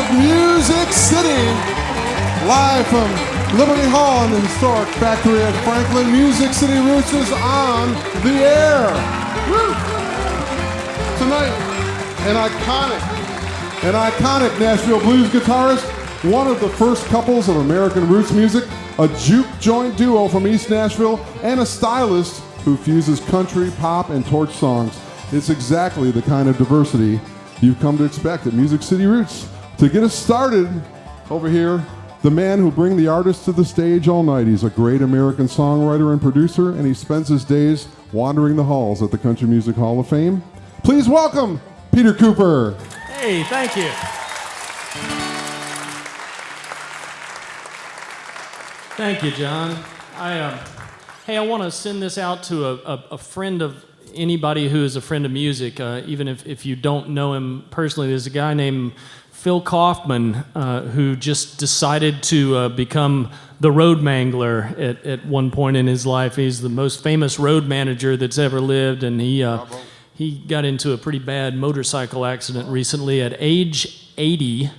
of Music City, live from Liberty Hall in the historic factory at Franklin. Music City Roots is on the air. Woo! Tonight, an iconic Nashville blues guitarist, one of the first couples of American roots music, a juke joint duo from East Nashville, and a stylist who fuses country, pop, and torch songs. It's exactly the kind of diversity you've come to expect at Music City Roots. To get us started over here, the man who brings the artists to the stage all night. He's a great American songwriter and producer, and he spends his days wandering the halls at the Country Music Hall of Fame. Please welcome Peter Cooper. Hey, thank you. Thank you, John. I want to send this out to a friend of anybody who is a friend of music, even if you don't know him personally. There's a guy named Phil Kaufman who just decided to become the road mangler at one point in his life. He's the most famous road manager that's ever lived, and he got into a pretty bad motorcycle accident recently at age 80,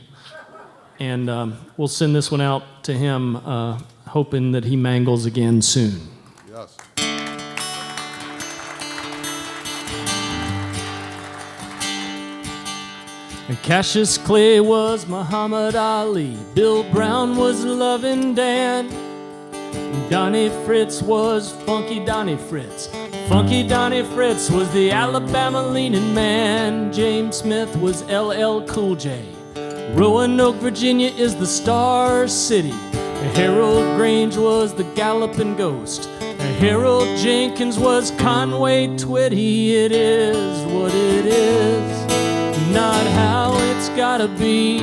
and we'll send this one out to him, hoping that he mangles again soon. Yes. And Cassius Clay was Muhammad Ali, Bill Brown was Lovin' Dan, Donnie Fritz was Funky Donnie Fritz, Funky Donnie Fritz was the Alabama leaning man, James Smith was LL Cool J, Roanoke, Virginia is the Star City, Harold Grange was the Galloping Ghost, Harold Jenkins was Conway Twitty. It is what it is, not how it's gotta be.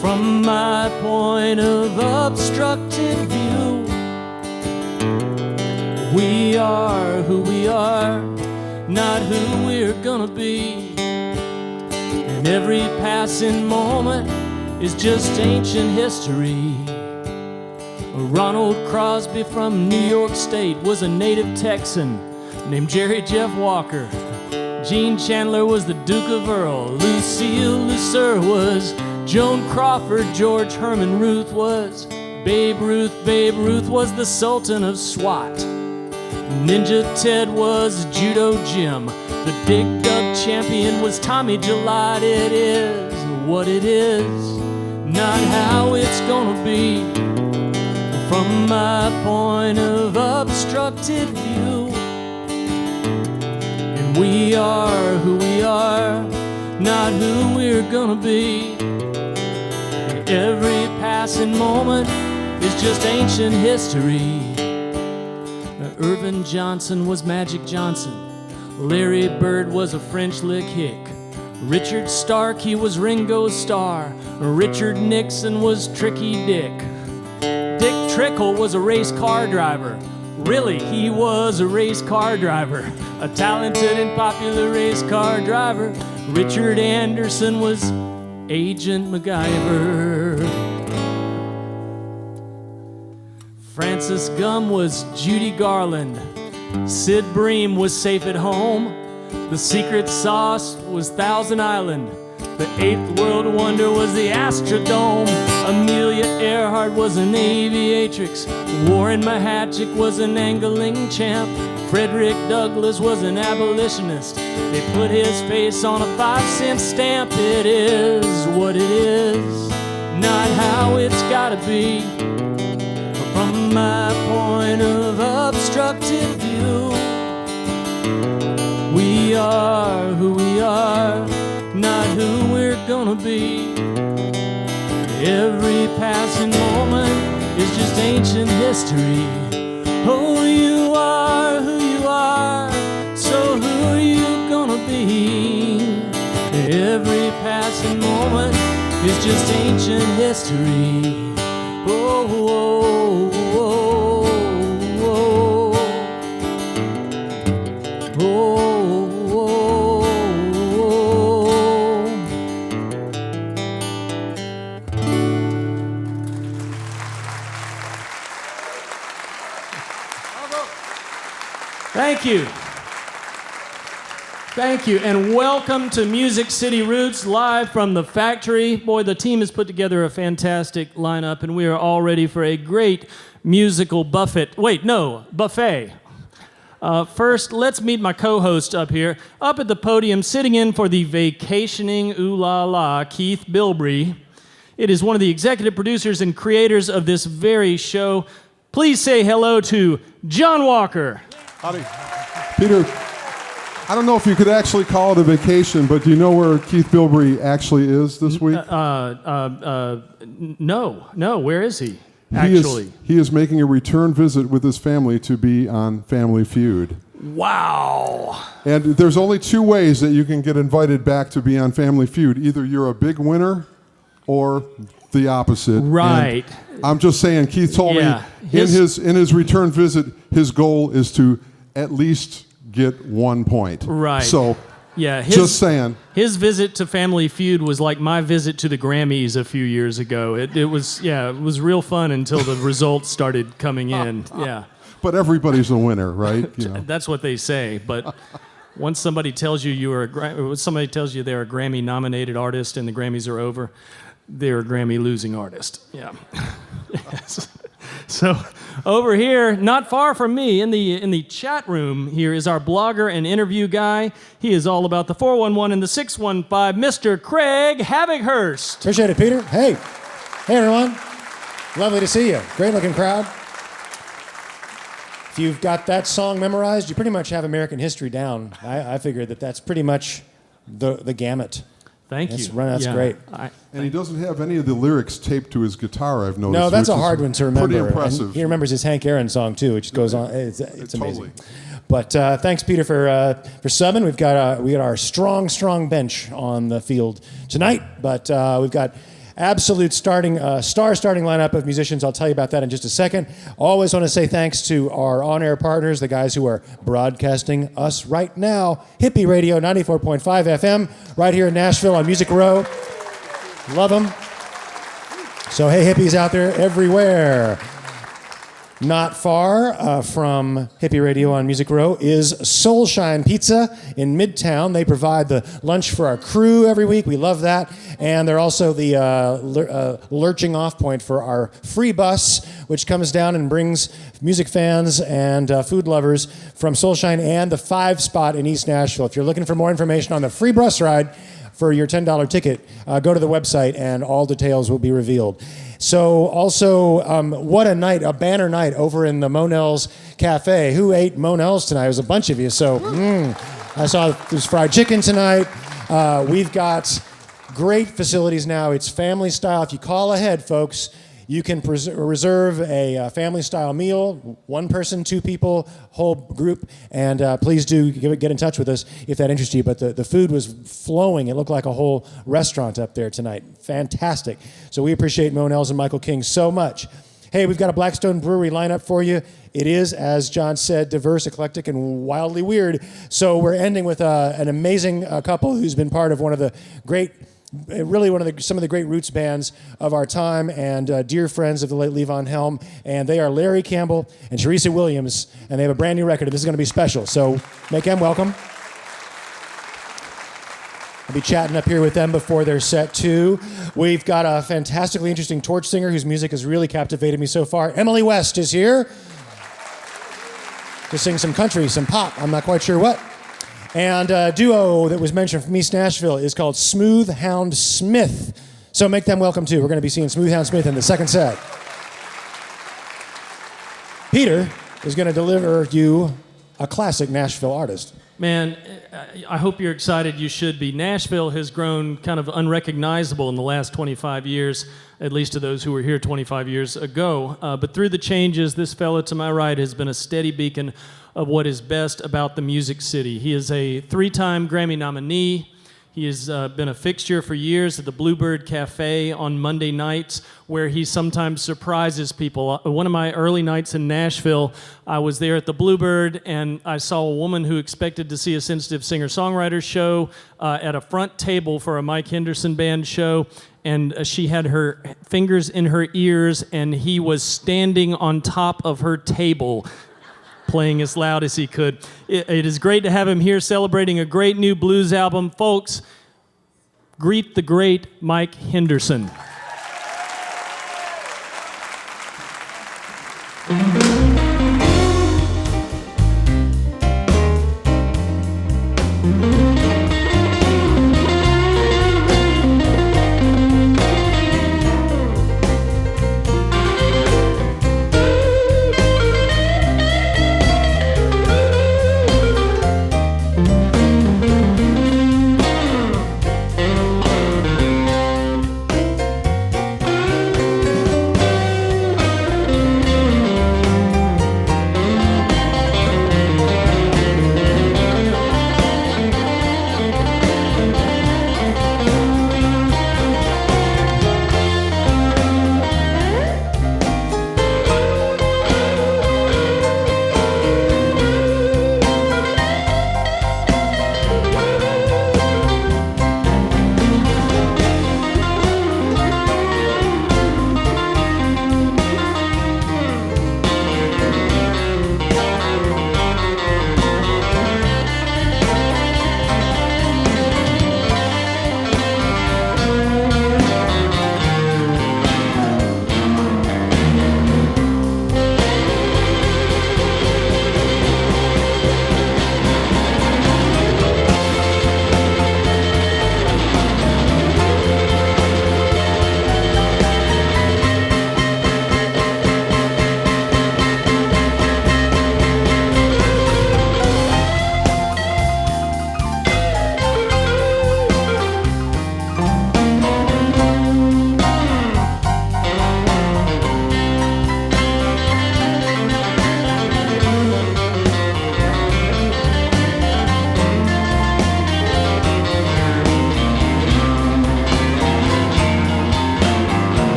From my point of obstructed view, we are who we are, not who we're gonna be. And every passing moment is just ancient history. Ronald Crosby from New York State was a native Texan named Jerry Jeff Walker. Gene Chandler was the Duke of Earl. Lucille Lucero was Joan Crawford. George Herman Ruth was Babe Ruth. Babe Ruth was the Sultan of SWAT. Ninja Ted was Judo Jim. The Dig Dug champion was Tommy Gillette. It is what it is, not how it's gonna be. From my point of obstructed view, and we are who we are, not who we're gonna be. And every passing moment is just ancient history. Irvin Johnson was Magic Johnson. Larry Bird was a French lick hick. Richard Stark, he was Ringo Starr. Richard Nixon was Tricky Dick. Dick Trickle was a race car driver. Really, he was a race car driver, a talented and popular race car driver. Richard Anderson was Agent MacGyver. Francis Gum was Judy Garland. Sid Bream was Safe at Home. The secret sauce was Thousand Island. The eighth world wonder was the Astrodome. Amelia Earhart was an aviatrix. Warren Mahatchik was an angling champ. Frederick Douglass was an abolitionist. They put his face on a 5-cent stamp. It is what it is, not how it's gotta be. From my point of obstructed view, we are who we are, not who we're gonna be. Every passing moment is just ancient history. Oh, you are who you are, so who are you gonna be? Every passing moment is just ancient history. Oh, oh, oh, oh, oh, Thank you. Thank you, and welcome to Music City Roots, live from the factory. Boy, the team has put together a fantastic lineup, and we are all ready for a great musical buffet. Buffet. First, let's meet my co-host up here. Up at the podium, sitting in for the vacationing ooh-la-la, Keith Bilbrey. It is one of the executive producers and creators of this very show. Please say hello to John Walker. Howdy. Peter, I don't know if you could actually call it a vacation, but do you know where Keith Bilbrey actually is this week? No. Where is he, actually? He is making a return visit with his family to be on Family Feud. Wow. And there's only two ways that you can get invited back to be on Family Feud. Either you're a big winner or the opposite. Right. And I'm just saying, Keith told me in his return visit, his goal is to at least get 1 point. Right. So, yeah, just saying. His visit to Family Feud was like my visit to the Grammys a few years ago. It was real fun until the results started coming in. Yeah. But everybody's a winner, right? You know. That's what they say. But once somebody tells you they're a Grammy-nominated artist and the Grammys are over, they're a Grammy-losing artist. Yeah. Yes. So over here, not far from me, in the chat room here is our blogger and interview guy. He is all about the 411 and the 615, Mr. Craig Havighurst. Appreciate it, Peter. Hey everyone. Lovely to see you. Great looking crowd. If you've got that song memorized, you pretty much have American history down. I figured that's pretty much the gamut. Thank you. That's great. And he doesn't have any of the lyrics taped to his guitar, I've noticed. No, that's a hard one to remember. Pretty impressive. And he remembers his Hank Aaron song, too, which goes on. It's amazing. Totally. But thanks, Peter, for subbing. We've got our strong bench on the field tonight. But we've got absolute star-starting lineup of musicians. I'll tell you about that in just a second. Always want to say thanks to our on-air partners, the guys who are broadcasting us right now. Hippie Radio 94.5 FM, right here in Nashville on Music Row. Love them. So hey, hippies out there everywhere. Not far from Hippie Radio on Music Row is Soulshine Pizza in Midtown. They provide the lunch for our crew every week. We love that. And they're also the lurching off point for our free bus, which comes down and brings music fans and food lovers from Soulshine and the 5 spot in East Nashville. If you're looking for more information on the free bus ride for your $10 ticket, go to the website and all details will be revealed. So also, what a night, a banner night over in the Monell's Cafe. Who ate Monell's tonight? It was a bunch of you. So I saw there's fried chicken tonight. We've got great facilities now. It's family style. If you call ahead, folks, you can reserve a family-style meal, 1 person, 2 people, whole group, and please do get in touch with us if that interests you. But the food was flowing. It looked like a whole restaurant up there tonight. Fantastic. So we appreciate Monell's and Michael King so much. Hey, we've got a Blackstone Brewery lineup for you. It is, as John said, diverse, eclectic, and wildly weird. So we're ending with an amazing couple who's been part of one of the great, some of the great roots bands of our time and dear friends of the late Levon Helm. And they are Larry Campbell and Teresa Williams, and they have a brand new record. This is going to be special. So make them welcome. I'll be chatting up here with them before their set, too. We've got a fantastically interesting torch singer whose music has really captivated me so far. Emily West is here to sing some country, some pop. I'm not quite sure what. And a duo that was mentioned from East Nashville is called Smooth Hound Smith. So make them welcome, too. We're going to be seeing Smooth Hound Smith in the second set. Peter is going to deliver you a classic Nashville artist. Man, I hope you're excited. You should be. Nashville has grown kind of unrecognizable in the last 25 years, at least to those who were here 25 years ago. But through the changes, this fellow to my right has been a steady beacon of what is best about the Music City. He is a 3-time Grammy nominee. He has been a fixture for years at the Bluebird Cafe on Monday nights, where he sometimes surprises people. One of my early nights in Nashville, I was there at the Bluebird, and I saw a woman who expected to see a sensitive singer-songwriter show at a front table for a Mike Henderson band show, and she had her fingers in her ears, and he was standing on top of her table playing as loud as he could. It is great to have him here celebrating a great new blues album. Folks, greet the great Mike Henderson.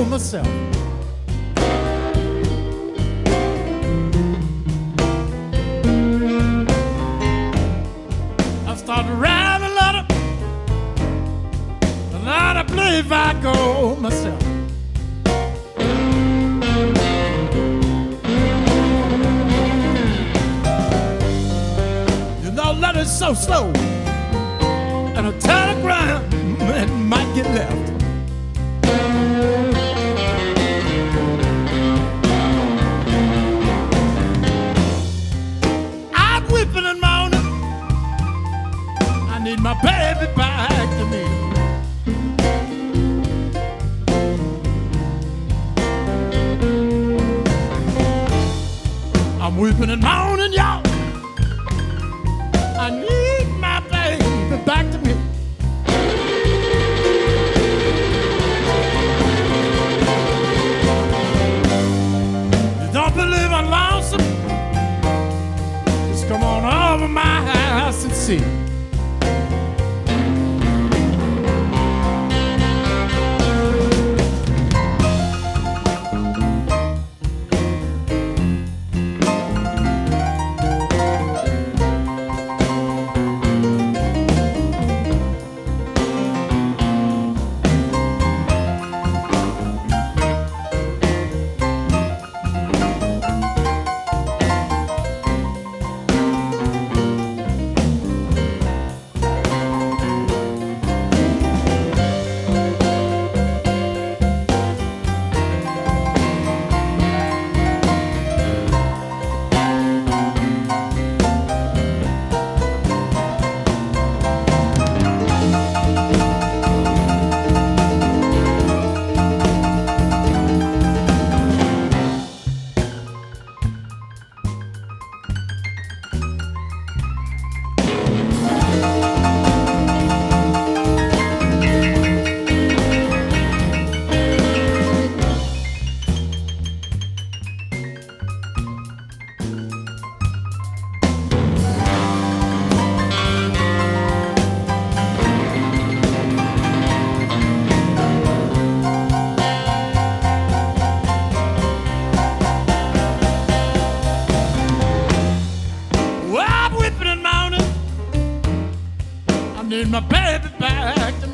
Myself. I started writing a letter, and I believe I go myself. You know, letter's so slow, and a telegram it might get left. Need my baby back to me. I'm weeping and moaning, y'all. I need my baby back to me. You don't believe I'm lonesome? Just come on over my house and see.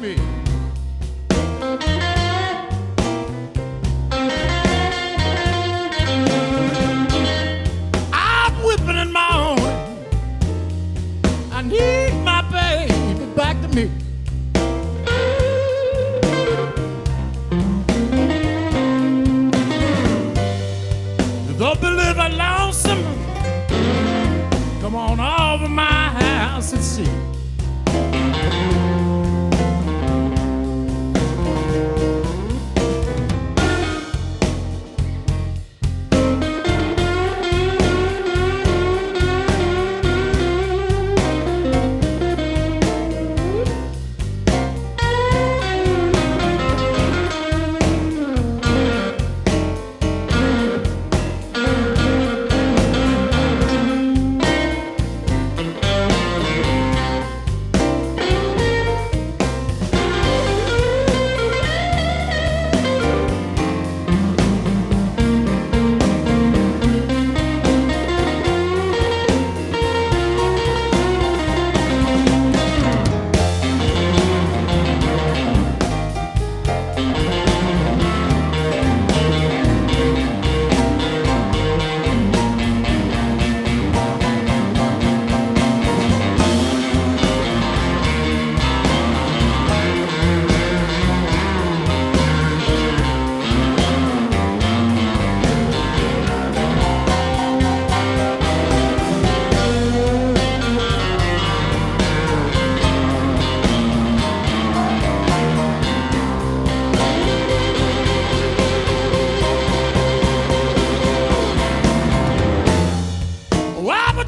me. I'm whipping and moaning. I need my baby back to me. Don't believe I'm lonesome. Come on over my house and see.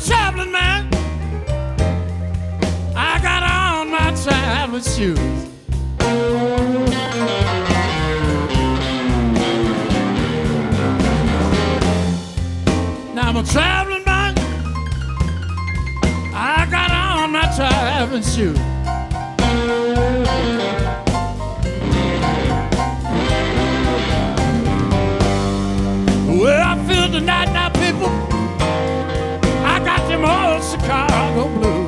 Traveling man, I got on my traveling shoes. Now I'm a traveling man, I got on my traveling shoes. Well, I feel tonight now, people. I got them old Chicago blues.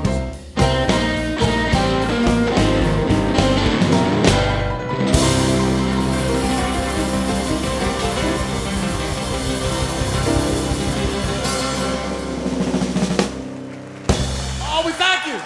Oh, we thank you.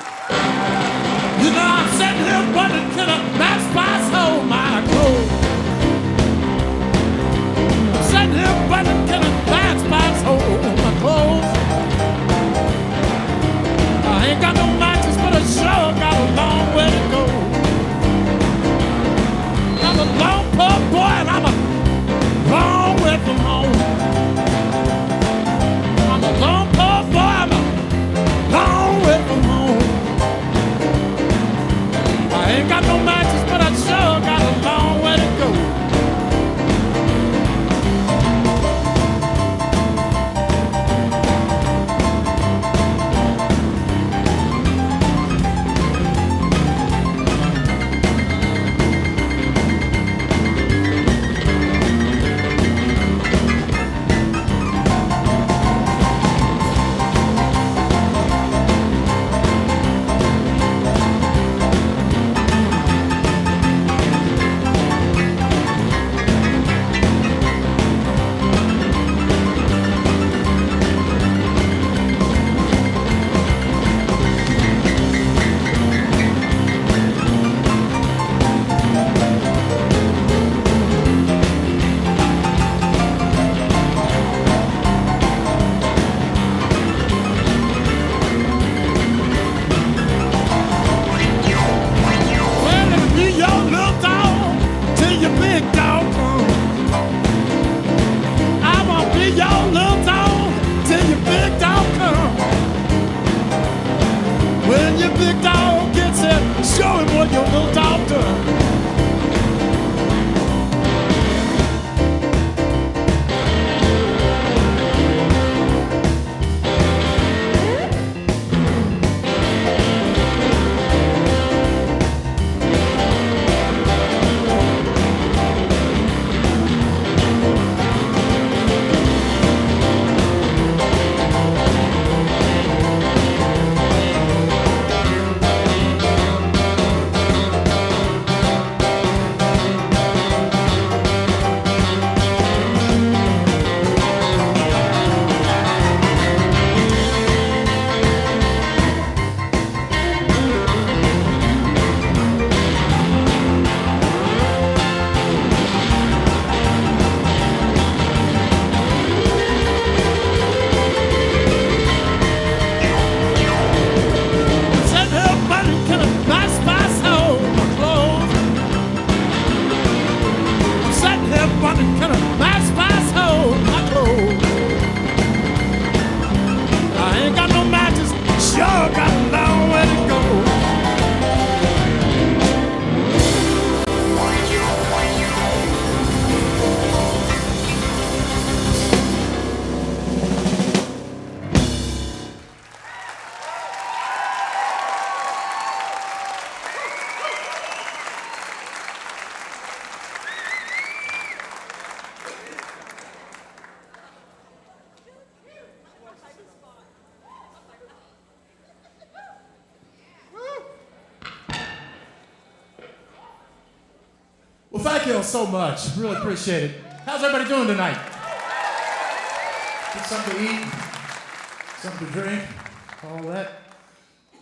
Well, thank you all so much. Really appreciate it. How's everybody doing tonight? Get something to eat, something to drink, all that.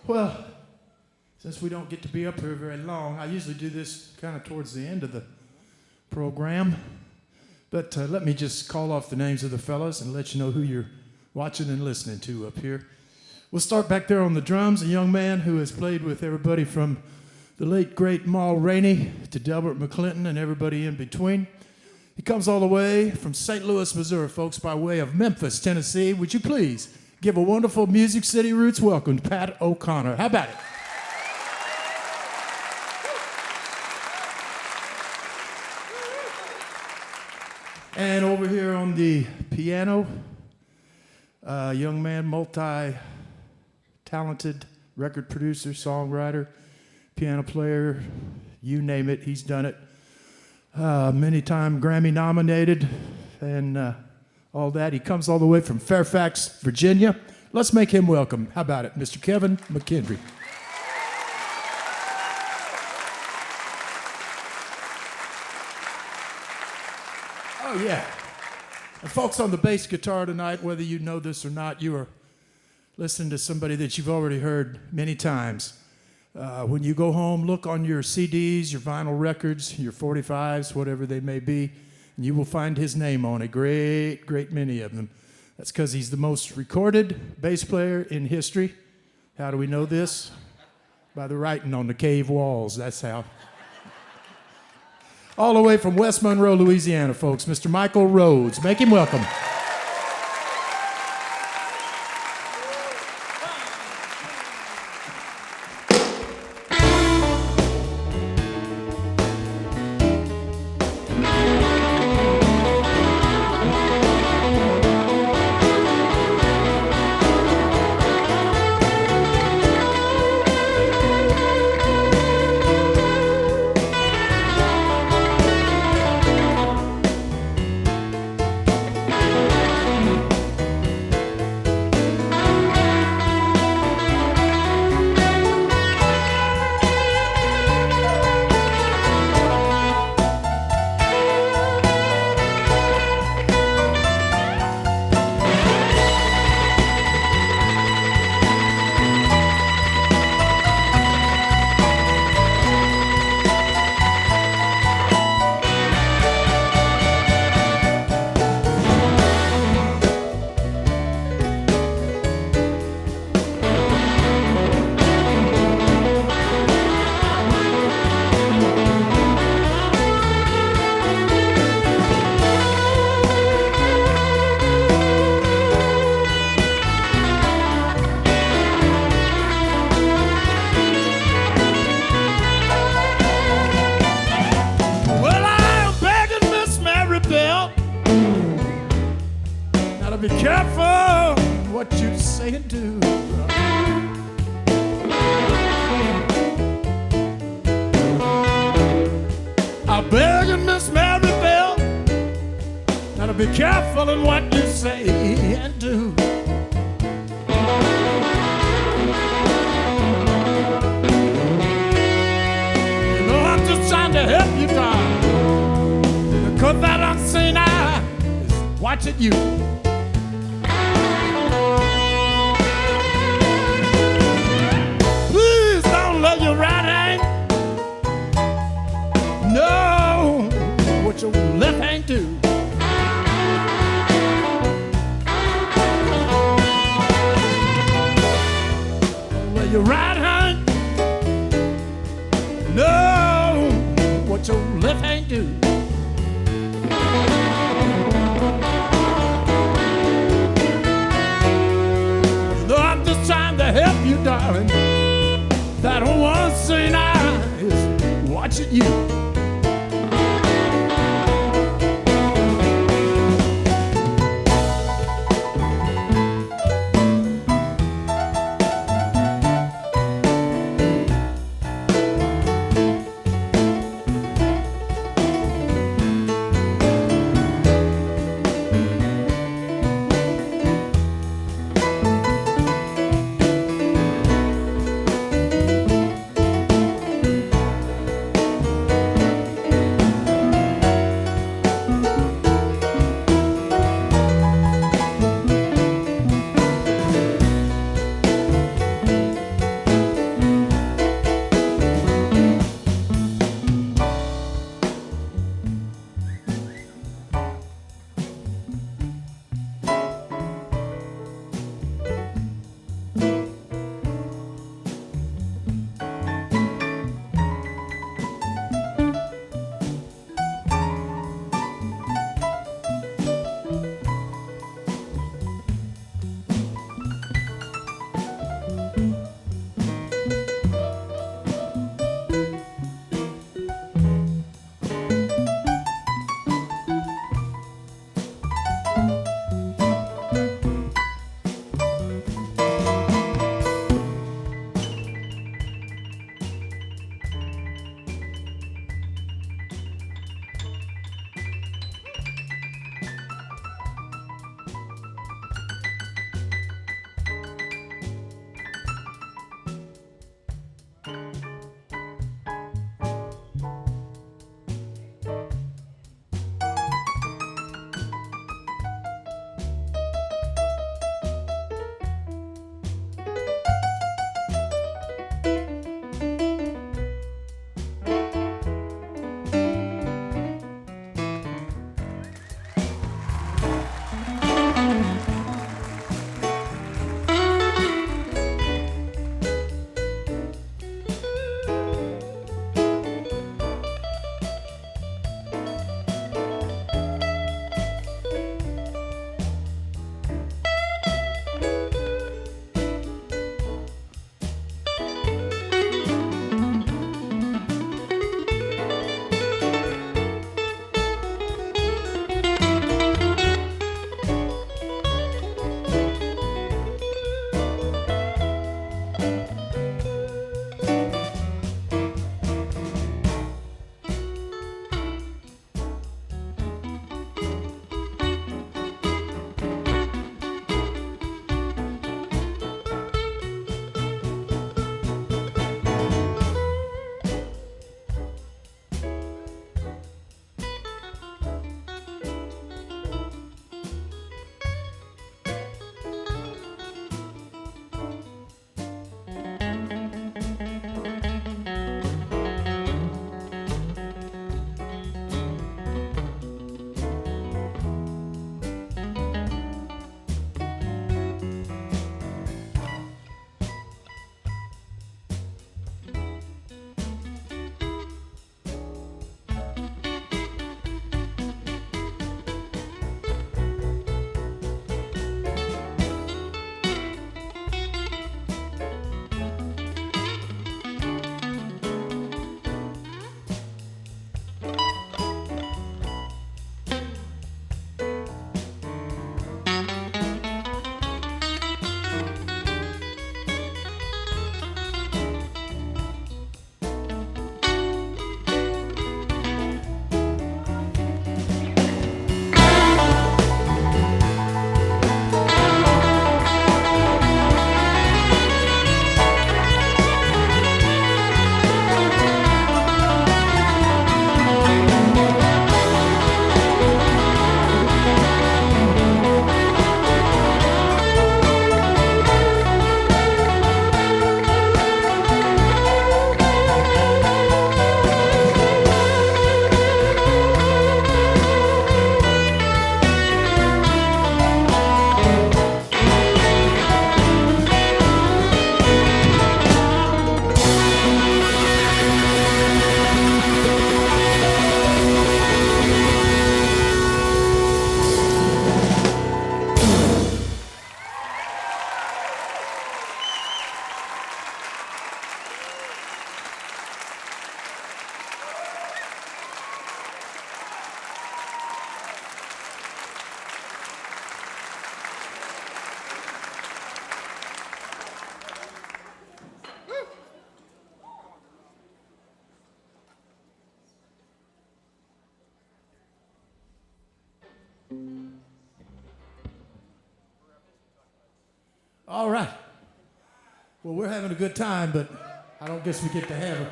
Well, since we don't get to be up here very long, I usually do this kind of towards the end of the program. But let me just call off the names of the fellas and let you know who you're watching and listening to up here. We'll start back there on the drums, a young man who has played with everybody from the late, great Ma Rainey to Delbert McClinton and everybody in between. He comes all the way from St. Louis, Missouri, folks, by way of Memphis, Tennessee. Would you please give a wonderful Music City Roots welcome to Pat O'Connor. How about it? And over here on the piano, a young man, multi-talented record producer, songwriter, piano player, you name it, he's done it. Many-time Grammy nominated and all that. He comes all the way from Fairfax, Virginia. Let's make him welcome. How about it, Mr. Kevin McKendry? Oh, yeah. And folks on the bass guitar tonight, whether you know this or not, you are listening to somebody that you've already heard many times. When you go home, look on your CDs, your vinyl records, your 45s, whatever they may be, and you will find his name on a great, great many of them. That's because he's the most recorded bass player in history. How do we know this? By the writing on the cave walls, that's how. All the way from West Monroe, Louisiana, folks, Mr. Michael Rhodes. Make him welcome. Be careful what you say and do. I beg you, Miss Maribel, now to be careful in what you say and do. You know I'm just trying to help you, darling, because that unseen eye is watching you. Your right hand, know what your left hand do. Well, your right hand, know what your left hand do. You know I'm just trying to help you, darling. That one seen eye is watching you. All right. Well, we're having a good time, but I don't guess we get to have a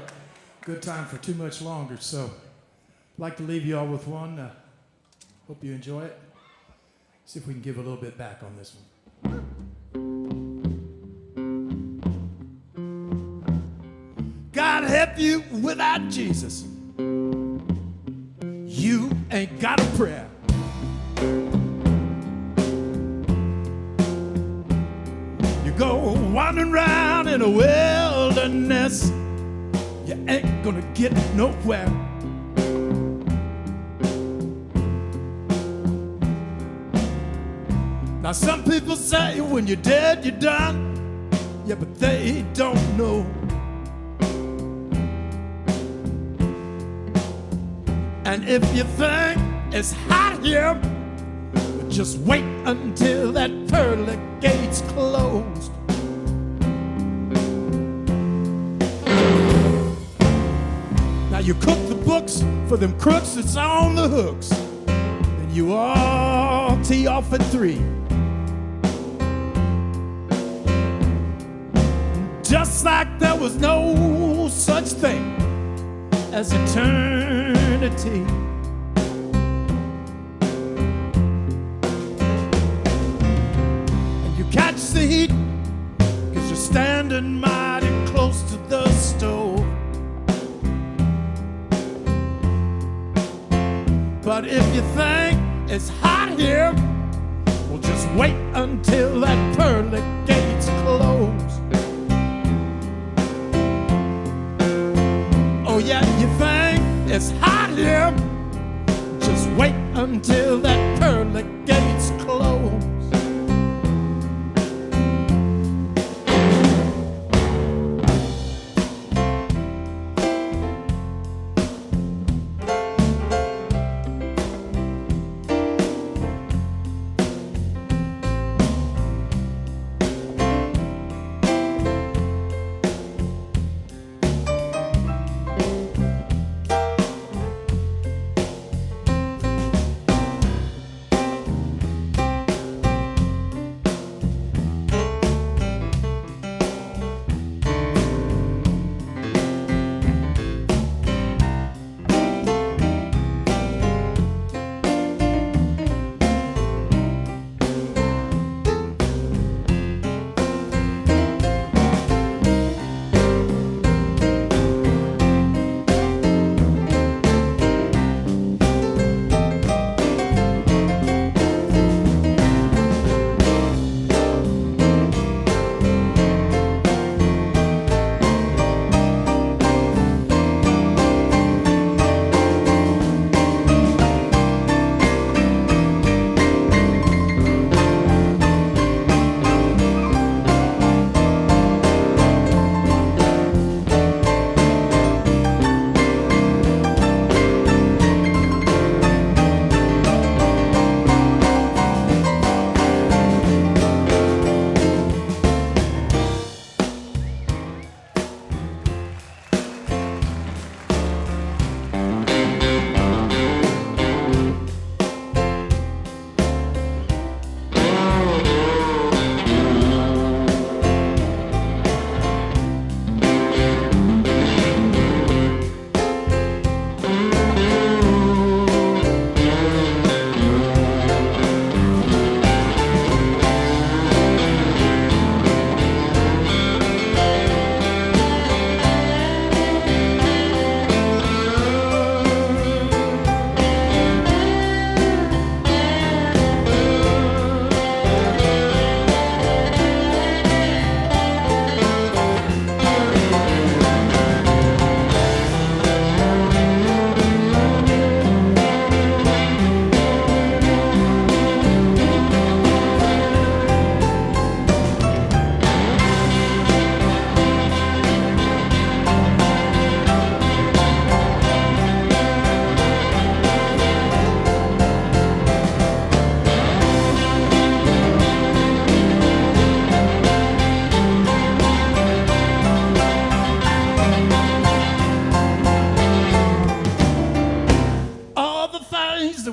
good time for too much longer. So I'd like to leave you all with one. Hope you enjoy it. See if we can give a little bit back on this one. God help you without Jesus. You ain't got a prayer. You go wandering around in a wilderness. You ain't gonna get nowhere. Now some people say when you're dead, you're done. Yeah, but they don't know. And if you think it's hot here, just wait until that pearly gate's closed. Now you cook the books for them crooks that's on the hooks. Then you all tee off at 3. Just like there was no such thing as eternity. And you catch the heat because you're standing mighty close to the stove. But if you think it's hot here, well, just wait until that pearly gate's closed. Oh yeah, you think it's hot here? Just wait until that pearly gate's closed.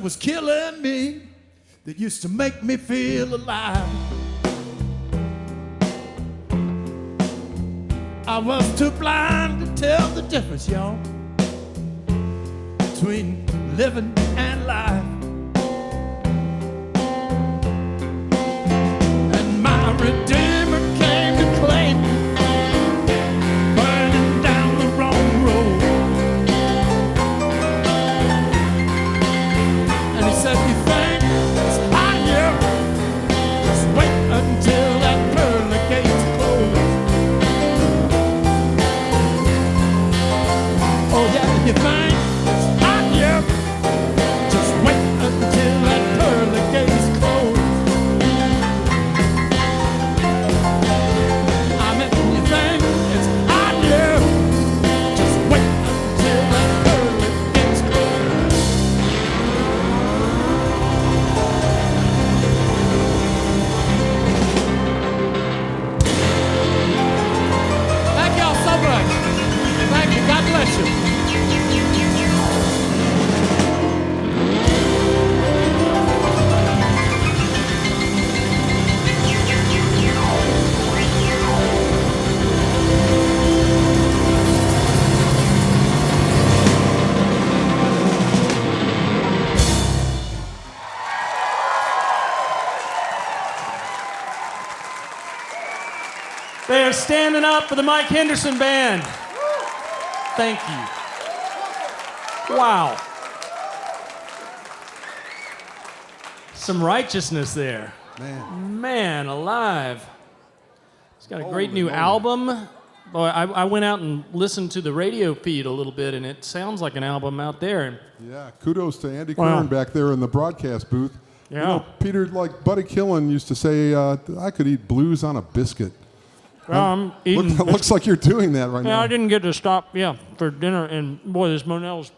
Was killing me, that used to make me feel alive. I was too blind to tell the difference, y'all, between living and life. And my Redeemer came to claim me, burning down the wrong road. And he said, "You think it's hot here? Just wait until that pearly gate's closed." Oh yeah, you think it's hot here? Just wait until that pearly gate's closed. I mean, you think it's hot here? Just wait until that pearly gate's closed. Thank y'all so much. Thank you. God bless you. They are standing up for the Mike Henderson Band. Thank you. Wow. Some righteousness there. Man alive. He's got a great new album. Boy, I went out and listened to the radio feed a little bit, and it sounds like an album out there. Yeah, kudos to Andy Wow. Kern back there in the broadcast booth. Yeah. You know, Peter, like Buddy Killen used to say, I could eat blues on a biscuit. Well, I'm eating. Looks like you're doing that right Yeah, now. I didn't get to stop, for dinner, and boy, this Monell's.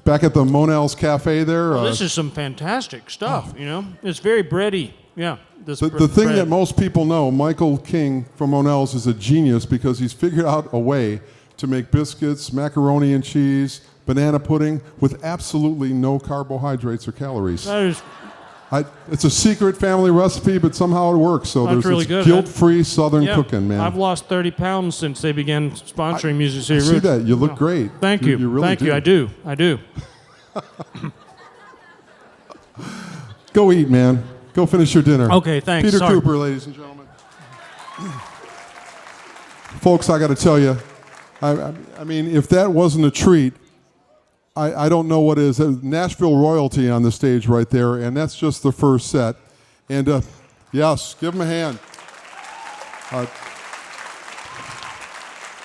Back at the Monell's Cafe there. This is some fantastic stuff, It's very bready. Yeah. the thing that most people know, Michael King from Monell's is a genius because he's figured out a way to make biscuits, macaroni and cheese, banana pudding with absolutely no carbohydrates or calories. That is. It's a secret family recipe, but somehow it works. So That's there's really this good, guilt-free Southern cooking, man. I've lost 30 pounds since they began sponsoring Music I City see Roots. that. You look great. Thank you. You really Thank you. I do. Go eat, man. Go finish your dinner. Okay, thanks. Peter Sorry. Cooper, ladies and gentlemen. Folks, I got to tell you, I mean, if that wasn't a treat, I don't know what is. Nashville royalty on the stage right there, and that's just the first set. And yes, give them a hand.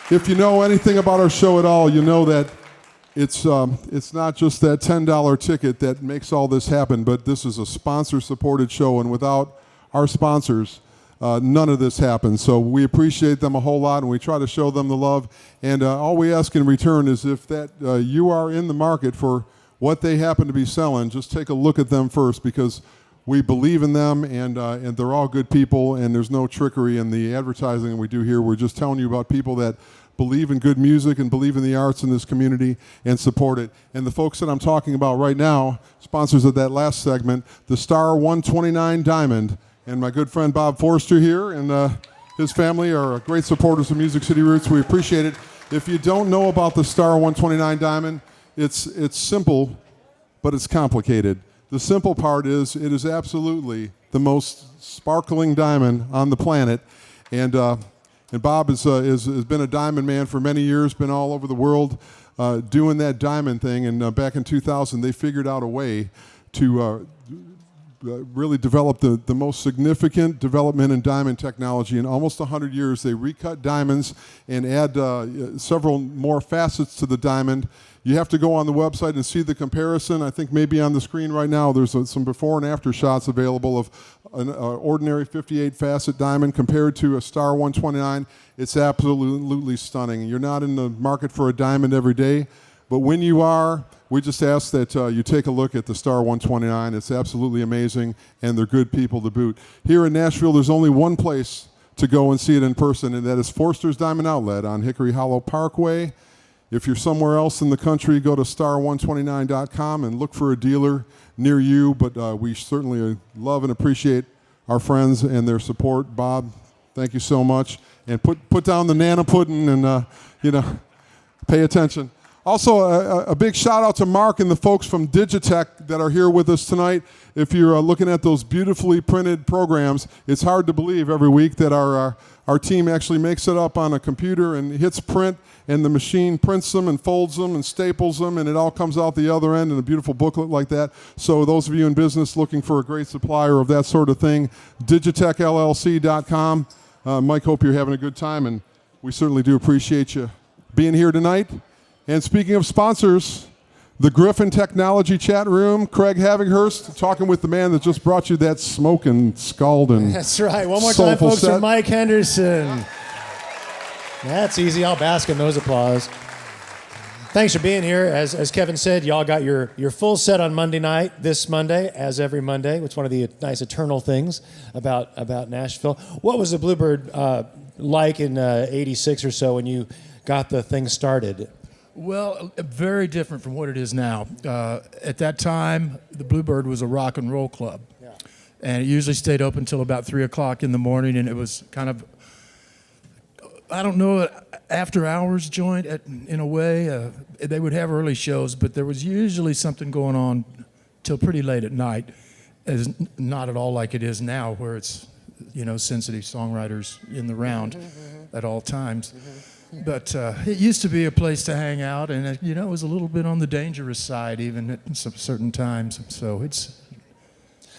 If you know anything about our show at all, you know that it's not just that $10 ticket that makes all this happen, but this is a sponsor-supported show, and without our sponsors, none of this happens. So we appreciate them a whole lot, and we try to show them the love. And all we ask in return is if that you are in the market for what they happen to be selling, just take a look at them first, because we believe in them, and they're all good people, and there's no trickery in the advertising we do here. We're just telling you about people that believe in good music and believe in the arts in this community and support it. And the folks that I'm talking about right now, sponsors of that last segment, the Star 129 Diamond, and my good friend Bob Forster here and his family are great supporters of Music City Roots. We appreciate it. If you don't know about the Star 129 Diamond, it's simple, but it's complicated. The simple part is it is absolutely the most sparkling diamond on the planet. And Bob has been a diamond man for many years, been all over the world doing that diamond thing. And back in 2000, they figured out a way to really develop the most significant development in diamond technology. In almost 100 years, they recut diamonds and add several more facets to the diamond. You have to go on the website and see the comparison. I think maybe on the screen right now there's some before and after shots available of an ordinary 58 facet diamond compared to a Star 129. It's absolutely stunning. You're not in the market for a diamond every day, but when you are, we just ask that you take a look at the Star 129. It's absolutely amazing, and they're good people to boot. Here in Nashville, there's only one place to go and see it in person, and that is Forster's Diamond Outlet on Hickory Hollow Parkway. If you're somewhere else in the country, go to star129.com and look for a dealer near you. But we certainly love and appreciate our friends and their support. Bob, thank you so much. and put down the nana pudding and pay attention. Also, a big shout out to Mark and the folks from Digitech that are here with us tonight. If you're looking at those beautifully printed programs, it's hard to believe every week that our team actually makes it up on a computer and hits print, and the machine prints them and folds them and staples them, and it all comes out the other end in a beautiful booklet like that. So those of you in business looking for a great supplier of that sort of thing, digitechllc.com. Mike, hope you're having a good time, and we certainly do appreciate you being here tonight. And speaking of sponsors, the Griffin Technology Chat Room, Craig Havinghurst, talking with the man that just brought you that smoking, scalding. That's right. One more time, folks, set. from Mike Henderson. That's easy. I'll bask in those applause. Thanks for being here. As Kevin said, y'all got your full set on Monday night, this Monday, as every Monday, which is one of the nice eternal things about Nashville. What was the Bluebird like in 86 or so when you got the thing started? Well, very different from what it is now. At that time, the Bluebird was a rock and roll club. Yeah. And it usually stayed open until about 3 o'clock in the morning, and it was kind of, I don't know, after hours joint in a way. They would have early shows, but there was usually something going on till pretty late at night, as not at all like it is now, where it's, sensitive songwriters in the round at all times. But it used to be a place to hang out, and it was a little bit on the dangerous side even at some certain times. So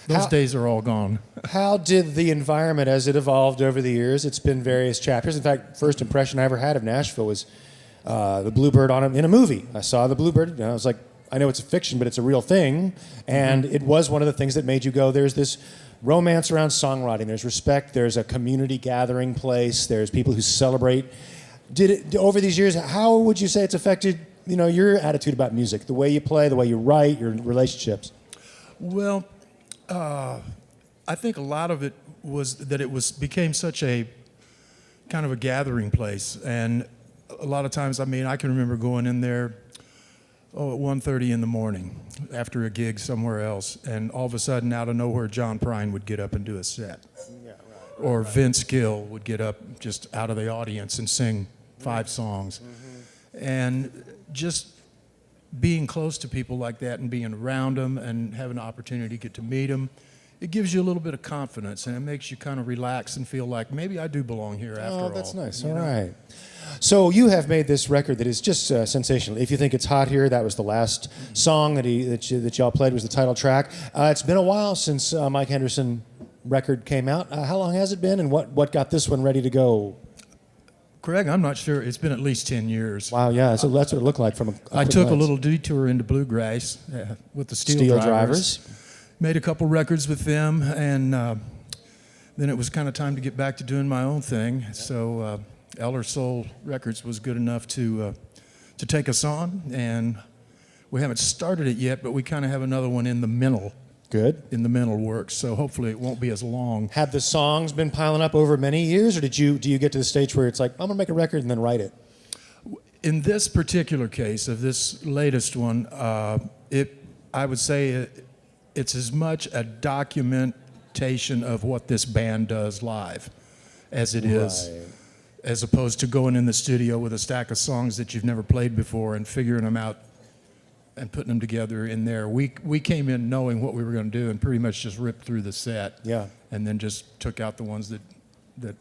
those days are all gone. How did the environment, as it evolved over the years? It's been various chapters. In fact, first impression I ever had of Nashville was the Bluebird in a movie. I saw the Bluebird, and I was like, I know it's a fiction, but it's a real thing. And it was one of the things that made you go, there's this romance around songwriting. There's respect. There's a community gathering place. There's people who celebrate. Over these years, how would you say it's affected, your attitude about music, the way you play, the way you write, your relationships? Well, I think a lot of it was that it became such a kind of a gathering place, and a lot of times, I can remember going in there, at 1:30 in the morning after a gig somewhere else, and all of a sudden, out of nowhere, John Prine would get up and do a set. Yeah, right. Or Vince Gill would get up just out of the audience and sing 5 songs. And just being close to people like that and being around them and having an opportunity to get to meet them, it gives you a little bit of confidence, and it makes you kind of relax and feel like maybe I do belong here after all. Oh, that's nice. All right. So you have made this record that is just sensational. If You Think It's Hot Here, that was the last song that y'all played, was the title track. It's been a while since Mike Henderson record came out. How long has it been, and what got this one ready to go? Craig, I'm not sure. It's been at least 10 years. Wow, yeah. So that's what it looked like from a I took a little detour into bluegrass with the Steel Drivers. Made a couple records with them, and then it was kind of time to get back to doing my own thing. So Eller Soul Records was good enough to take us on, and we haven't started it yet, but we kind of have another one in the mental. Good. In the mental works, so hopefully it won't be as long. Have the songs been piling up over many years, or do you get to the stage where it's like, I'm going to make a record and then write it? In this particular case of this latest one, I would say it's as much a documentation of what this band does live as it is, as opposed to going in the studio with a stack of songs that you've never played before and figuring them out and putting them together in there. We came in knowing what we were going to do and pretty much just ripped through the set. Yeah. And then just took out the ones that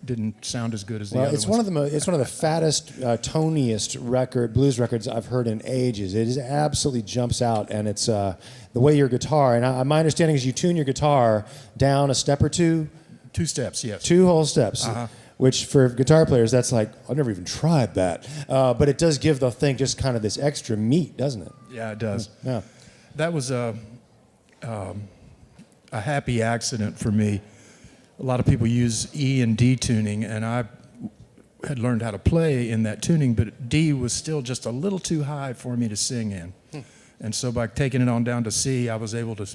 didn't sound as good as the other ones. It's one of the fattest, toniest blues records I've heard in ages. It is absolutely jumps out, and it's the way your guitar. And my understanding is you tune your guitar down a step or two. 2 steps, yes. 2 whole steps. Which for guitar players, that's like, I've never even tried that. But it does give the thing just kind of this extra meat, doesn't it? Yeah, it does. Yeah. That was a happy accident for me. A lot of people use E and D tuning, and I had learned how to play in that tuning, but D was still just a little too high for me to sing in. And so by taking it on down to C, I was able to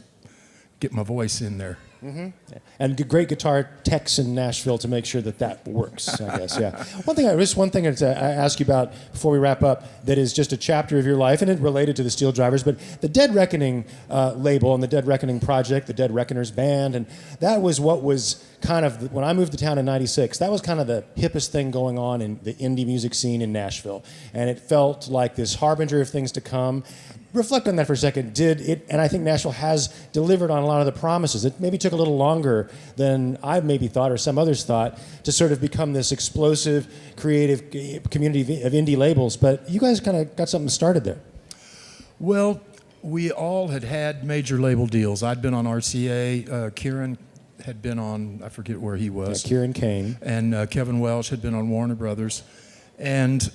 get my voice in there. And great guitar techs in Nashville to make sure that that works, I guess, yeah. One thing to ask you about before we wrap up that is just a chapter of your life, and it related to the Steel Drivers, but the Dead Reckoning label and the Dead Reckoning project, the Dead Reckoners band, and that was what was kind of, when I moved to town in 96, that was kind of the hippest thing going on in the indie music scene in Nashville. And it felt like this harbinger of things to come. Reflect on that for a second. Did it, and I think Nashville has delivered on a lot of the promises. It maybe took a little longer than I maybe thought or some others thought to sort of become this explosive, creative community of indie labels, but you guys kind of got something started there. Well, we all had major label deals. I'd been on RCA, Kieran had been on, I forget where he was. Kieran Kane. And Kevin Welsh had been on Warner Brothers. And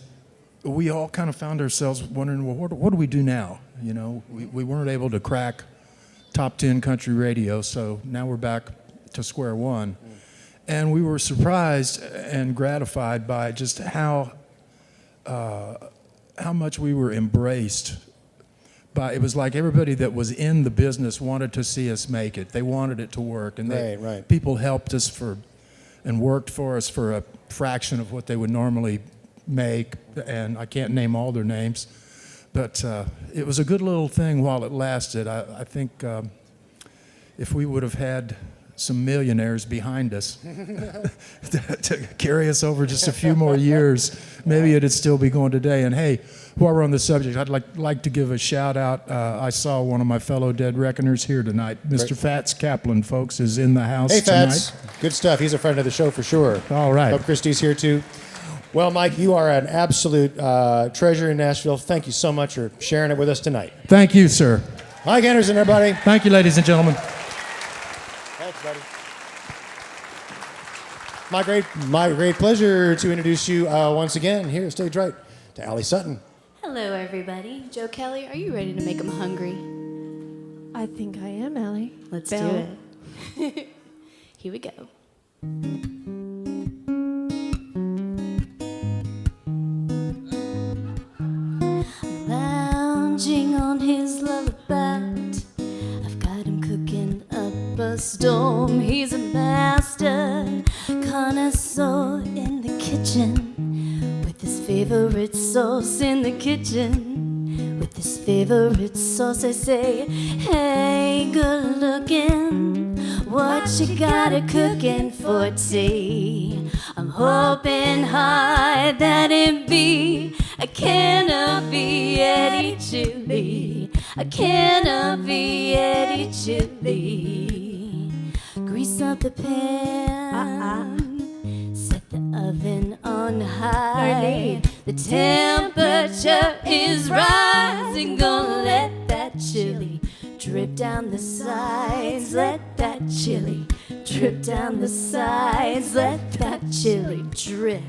we all kind of found ourselves wondering, well, what do we do now? You know, we weren't able to crack top 10 country radio, so now we're back to square one. And we were surprised and gratified by just how much we were embraced. It was like everybody that was in the business wanted to see us make it. They wanted it to work, and people helped us and worked for us for a fraction of what they would normally make, and I can't name all their names, but it was a good little thing while it lasted. I think if we would have had some millionaires behind us to carry us over just a few more years, maybe it'd still be going today. And hey, while we're on the subject, I'd like to give a shout out. I saw one of my fellow Dead Reckoners here tonight. Mr. Fats Kaplan, folks, is in the house tonight. Hey, Fats. Good stuff. He's a friend of the show for sure. All right. Hope Christy's here too. Well, Mike, you are an absolute treasure in Nashville. Thank you so much for sharing it with us tonight. Thank you, sir. Mike Henderson, everybody. Thank you, ladies and gentlemen. Thanks, buddy. My great pleasure to introduce you once again here, stage right, to Allie Sutton. Hello, everybody. Joe Kelly, are you ready to make them hungry? I think I am, Allie. Let's do it. Here we go. Lounging on his lullaby, I've got him cooking up a storm. He's a master connoisseur in the kitchen, with his favorite sauce in the kitchen, with his favorite sauce. I say, hey, good looking, what you got a cooking for tea? I'm hoping high that it be a can of Eddie chili, a can of Eddie chili. Grease up the pan, set the oven on high. The temperature is rising, gonna let that chili drip down the sides. Let that chili drip down the sides. Let that chili drip.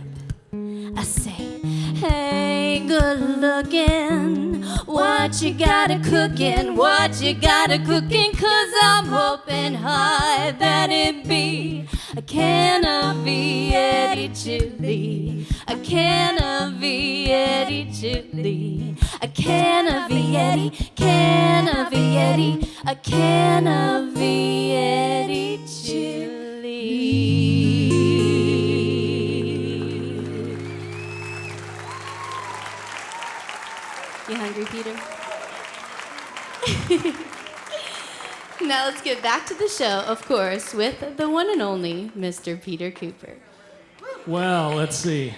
I say, hey, good looking, what you got a cooking? What you got a cooking? 'Cause I'm hoping high that it be a can of Eddie chili, a can of Eddie chili, a can of Eddie, can of Eddie, a can of Eddie chili. You hungry, Peter? Now let's get back to the show, of course, with the one and only Mr. Peter Cooper. Well, let's see.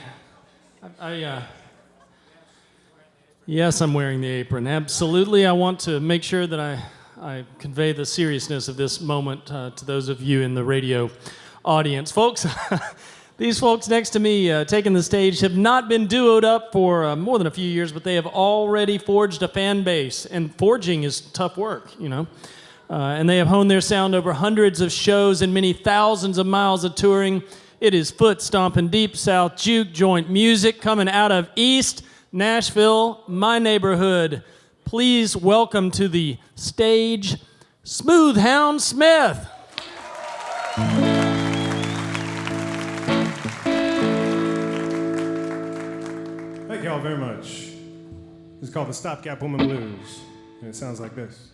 Yes, I'm wearing the apron. Absolutely, I want to make sure that I convey the seriousness of this moment to those of you in the radio audience. Folks, these folks next to me taking the stage have not been duoed up for more than a few years, but they have already forged a fan base. And forging is tough work, you know. And they have honed their sound over hundreds of shows and many thousands of miles of touring. It is foot stomping deep south juke joint music coming out of East Nashville, my neighborhood. Please welcome to the stage, Smooth Hound Smith. Thank you all very much. This is called the Stopgap Woman Blues, and it sounds like this.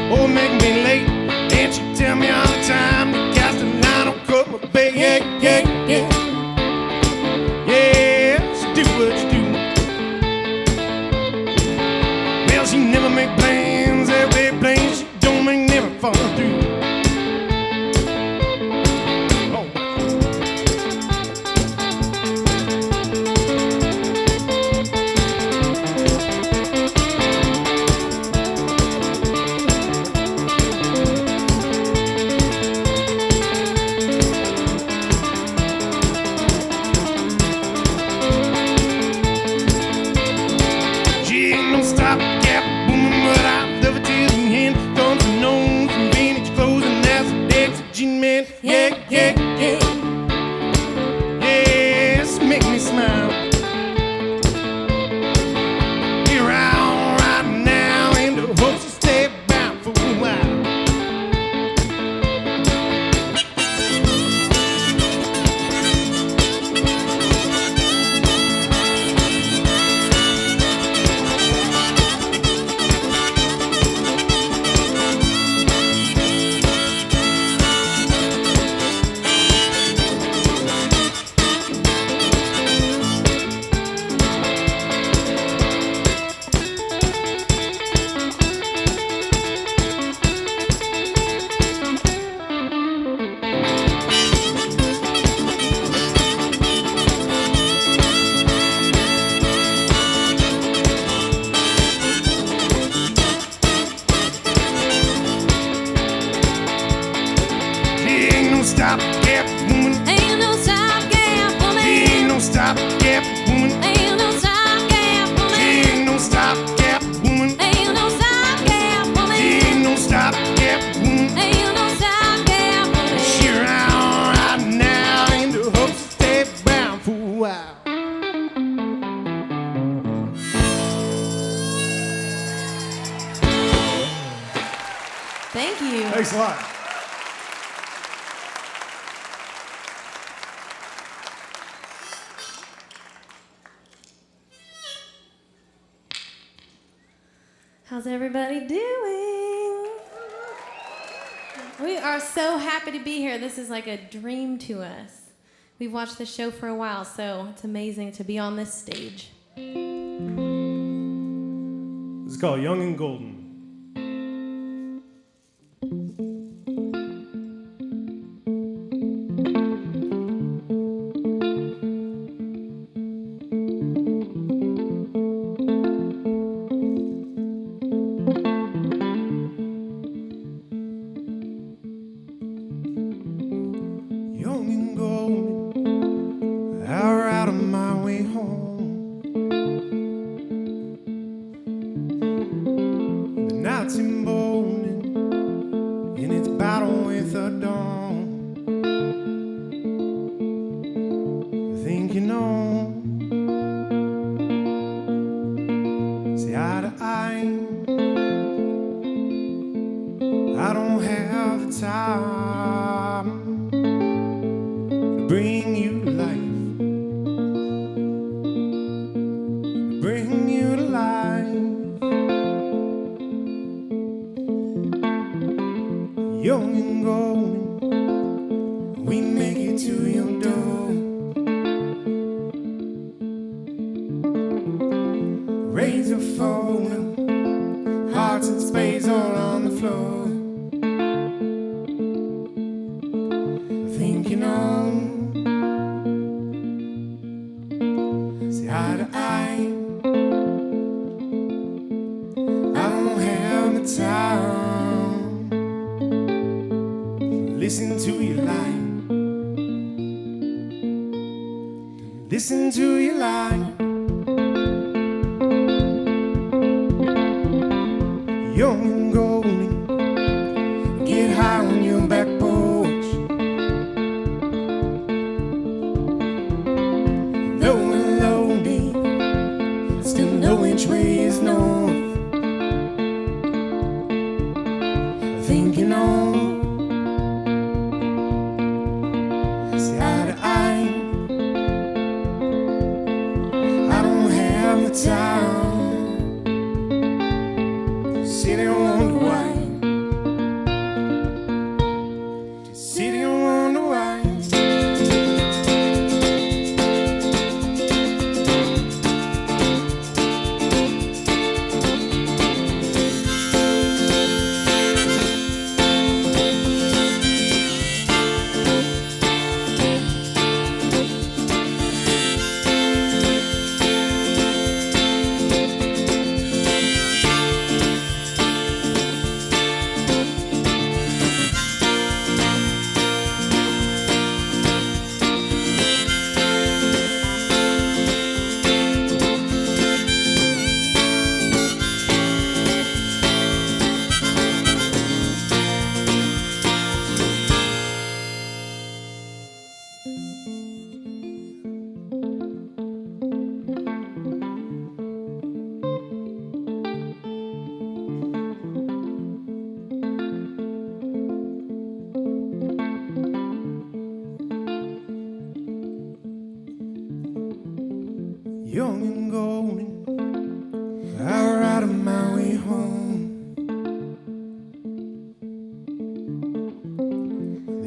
Oh, make me late. And she tell me all the time to cast a line on cut my bait. Yeah, yeah, yeah. Yeah, she do what you do. Well, she never make plans, every plan she don't make never fall through. Thank you. Thanks a lot. How's everybody doing? We are so happy to be here. This is like a dream to us. We've watched the show for a while, so it's amazing to be on this stage. This is called Young and Golden. Listen to your life. Listen to your life. Young and golden, get high on your back porch. Though we're lonely, still know which way is north. Thinking on. Time, sit and wonder why.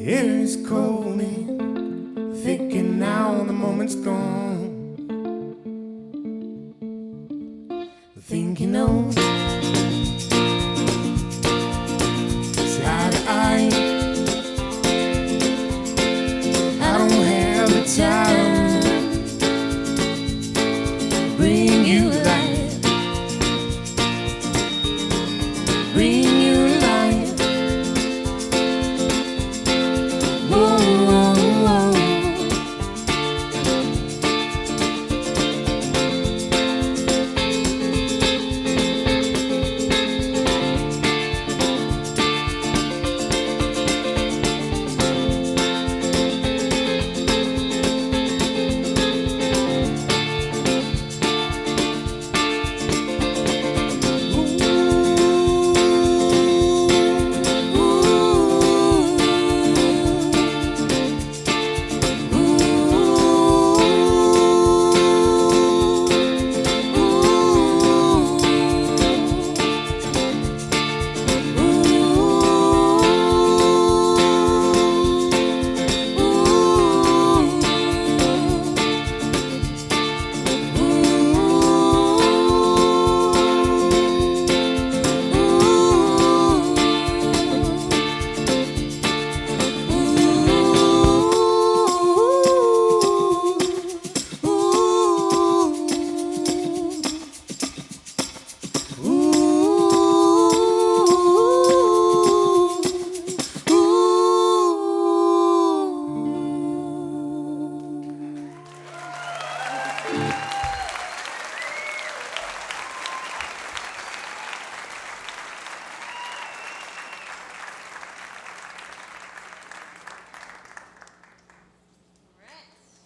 The air is cold and thick, and now the moment's gone. The thing you know is eye to eye. I don't have the time to bring you life, bring you life. Whoa, whoa, whoa.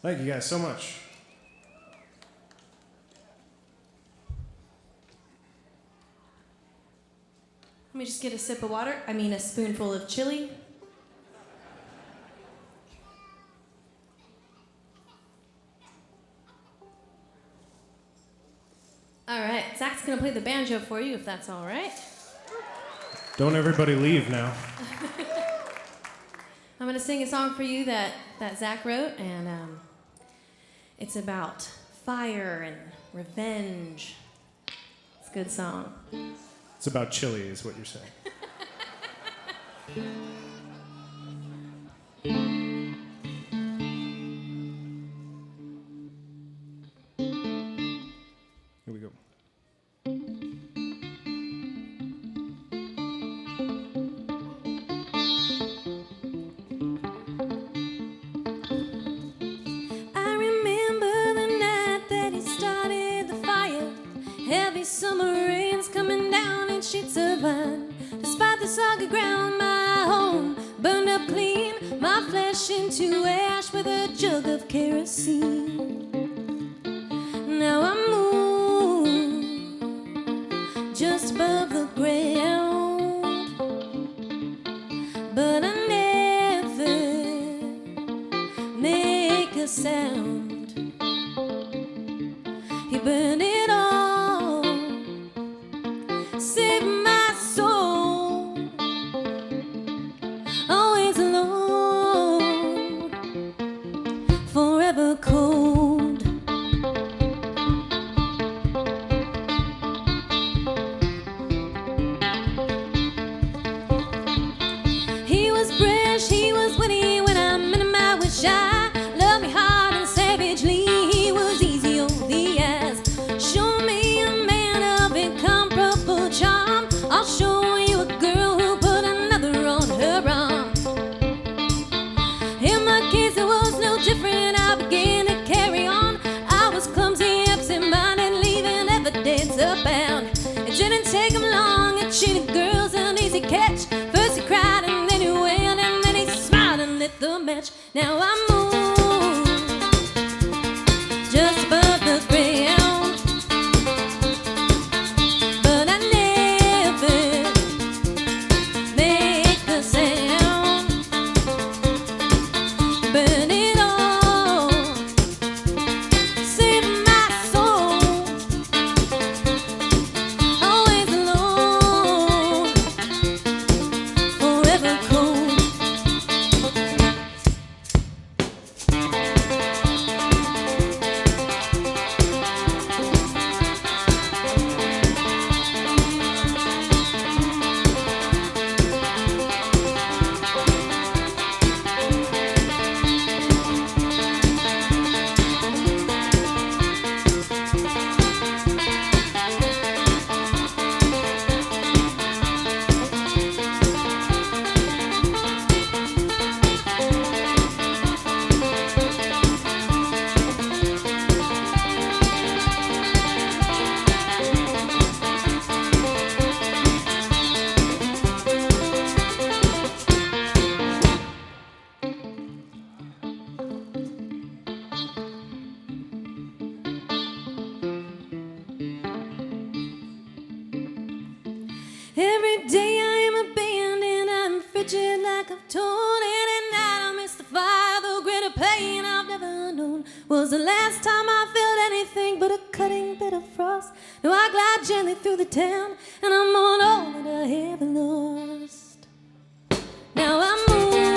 Thank you guys so much. Let me just get a sip of water. I mean, a spoonful of chili. All right, Zach's gonna play the banjo for you, if that's all right. Don't everybody leave now. I'm gonna sing a song for you that Zach wrote, and it's about fire and revenge. It's a good song. It's about chili, is what you're saying. Here we go. I remember the night that he started the fire. Heavy summer rains coming down in sheets of wine. Despite the soggy ground, my home burned up clean. My flesh into ash with a jug of kerosene. Now I move just above the ground, but I never make a sound. He burned it all, saved my soul. Always alone, forever cold. He was brash, he was witty. When I met him, I was shy. Loved me hard and savagely. He was easy on the eyes. Show me a man of incomparable charm. I'll show you a girl who put another on her arm. In my case, it was no different. I began to carry on. I was clumsy, absent-minded, leaving evidence abound. It didn't take him long. It cheated girls, an easy catch. First he cried and then he went, and then he smiled and lit the match. Now I move just above the ground, but I never make a sound. Burn it all, save my soul. Always alone, forever cold. rigid like I've torn any night. I miss the fire, the greater pain I've never known. Was the last time I felt anything but a cutting bit of frost. Now I glide gently through the town, and I'm on all that I ever lost. Now I move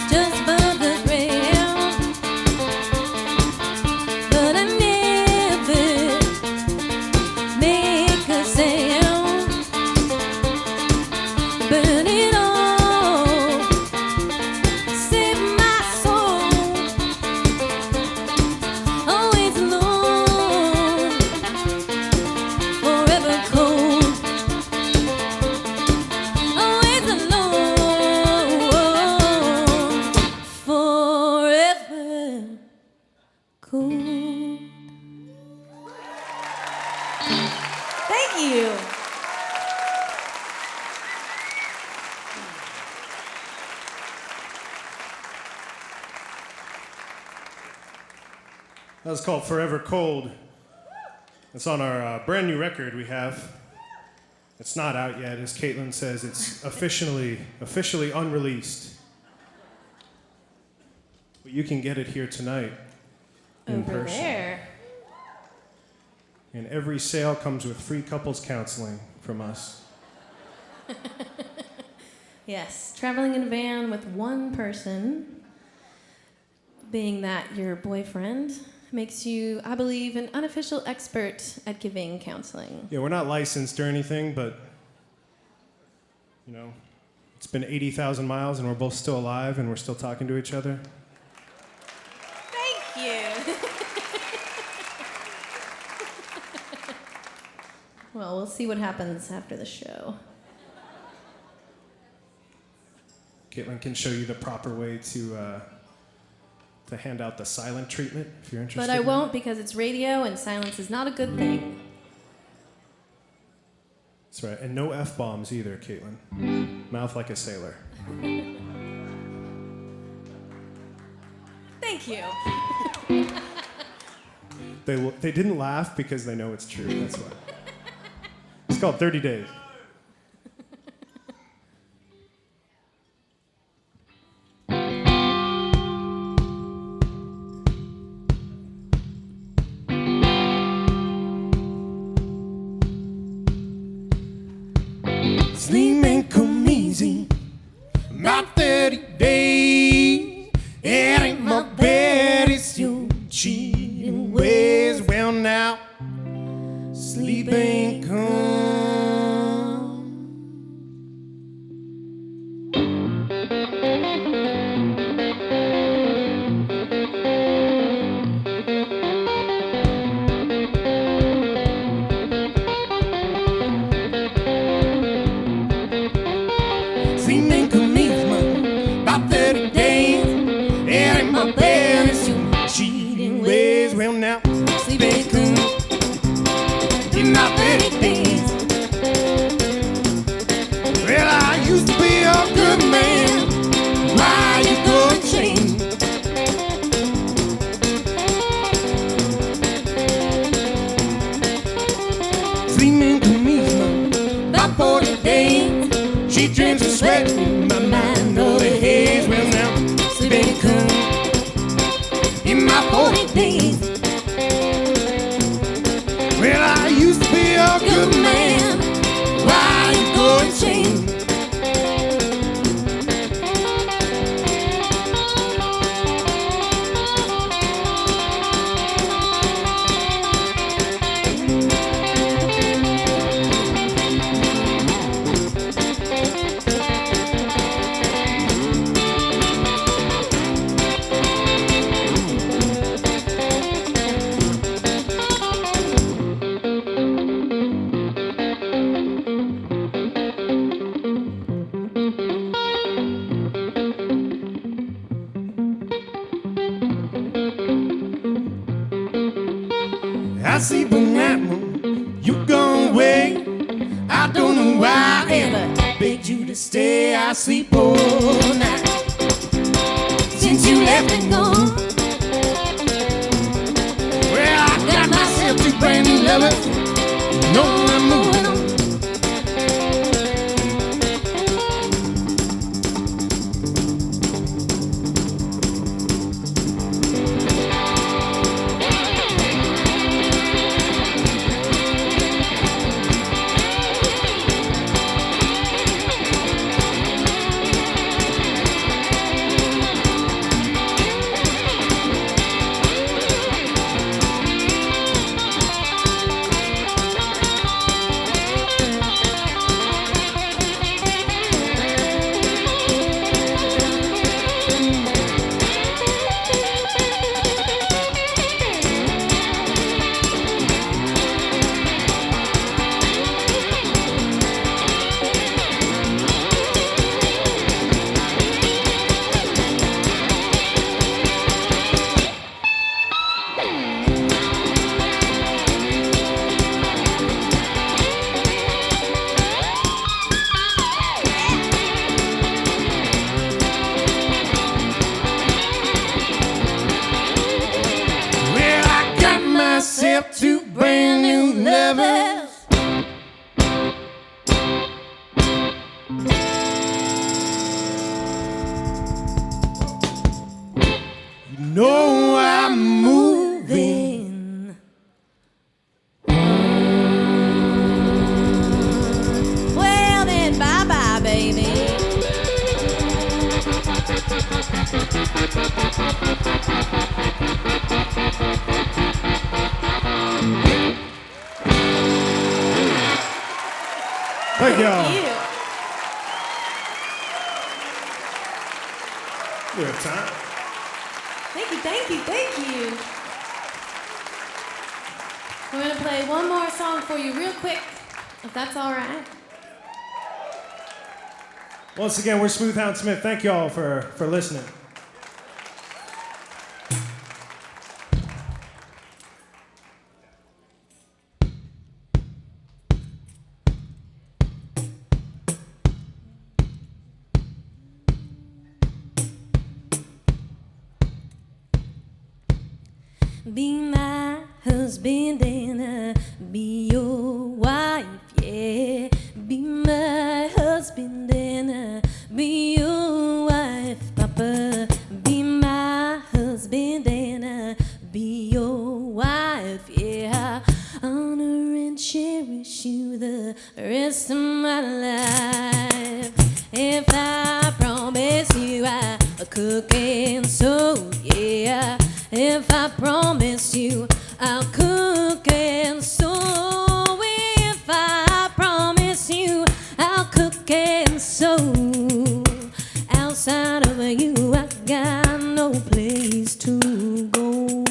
just above the ground, but I never make a sound. Burn it all, save my soul. Always alone, forever cold. Always alone, forever cold. Thank you. That was called Forever Cold. It's on our brand new record we have. It's not out yet, as Caitlin says. It's officially unreleased. But you can get it here tonight in Over person. there. And every sale comes with free couples counseling from us. Yes, traveling in a van with one person, being that your boyfriend, makes you, I believe, an unofficial expert at giving counseling. Yeah, we're not licensed or anything, but, you know, it's been 80,000 miles and we're both still alive and we're still talking to each other. Thank you. Well, we'll see what happens after the show. Caitlin can show you the proper way to hand out the silent treatment if you're interested. But I won't, because it's radio and silence is not a good thing. That's right, and no F-bombs either, Caitlin. Mouth like a sailor. Thank you. They didn't laugh because they know it's true, that's why. It's called 30 Days. Sleep ain't come easy. About 30 days. It ain't my bed, it's your cheating ways. Well, now, sleep ain't come. Sleep ain't come easy, man. About 30 days. It ain't my bed, it's your cheating ways. Well, now, sleep ain't come in my 30 days. Well, I used to be a good man. Why you gonna change? Sleep ain't come easy, man. About 40 days. She drinks and sweat in my mind, all the haze. Well, now, sleep ain't come in my 40 days. Well, I used to be a good man. Why you go and change? I see but now you gone away. I don't know why I ever begged you to stay. I sleep all night since you left and gone. Well, I got myself two brand new lovers. No, I'm moving on. You know I'm moving. Well then, bye-bye, baby. Thank y'all. You. We have time. Thank you, thank you, thank you. We're gonna play one more song for you real quick, if that's all right. Once again, we're Smooth Hound Smith. Thank y'all for listening. Be my husband and be your wife, yeah. Be my husband and be your wife, Papa. Be my husband and be your wife, yeah. Honor and cherish you the rest of my life. If I promise you I'll cook and sew, yeah. If I promise you I'll cook and sew. If I promise you I'll cook and sew. Outside of you I got no place to go.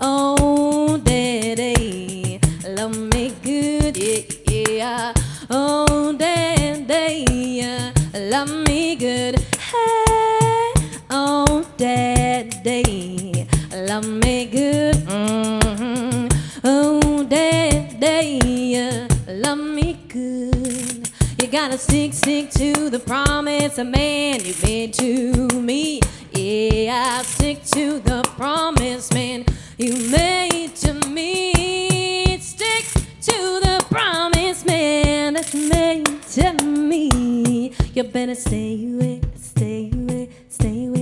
Oh, Daddy, love me good, yeah, yeah. Oh, Daddy, love me good. Hey, oh, Daddy, love me good. Mm-hmm. Oh, Daddy, love me good. You gotta stick to the promise, a man you made to me. Yeah, I'll stick to the promise, man you made to me. Stick to the promise, man that's made to me. You better stay away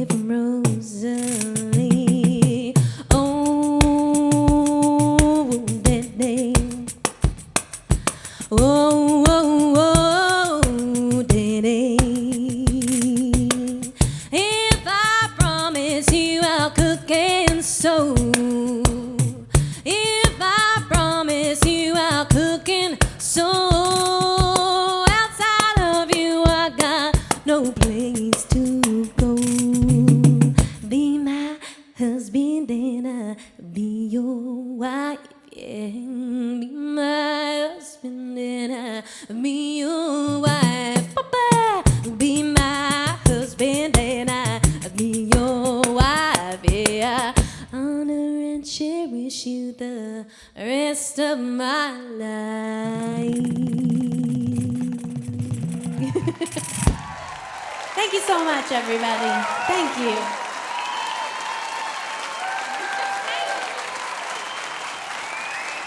from Rosalie. Oh, Daddy. Oh, oh, oh, Daddy. If I promise you I'll cook and sew. If I promise you I'll cook and sew. Outside of you I got no place to go. Be my husband and I'll be your wife, yeah. Be my husband and I'll be your wife, Papa. Be my husband and I'll be your wife, yeah. Honor and cherish you the rest of my life. Thank you so much, everybody. Thank you.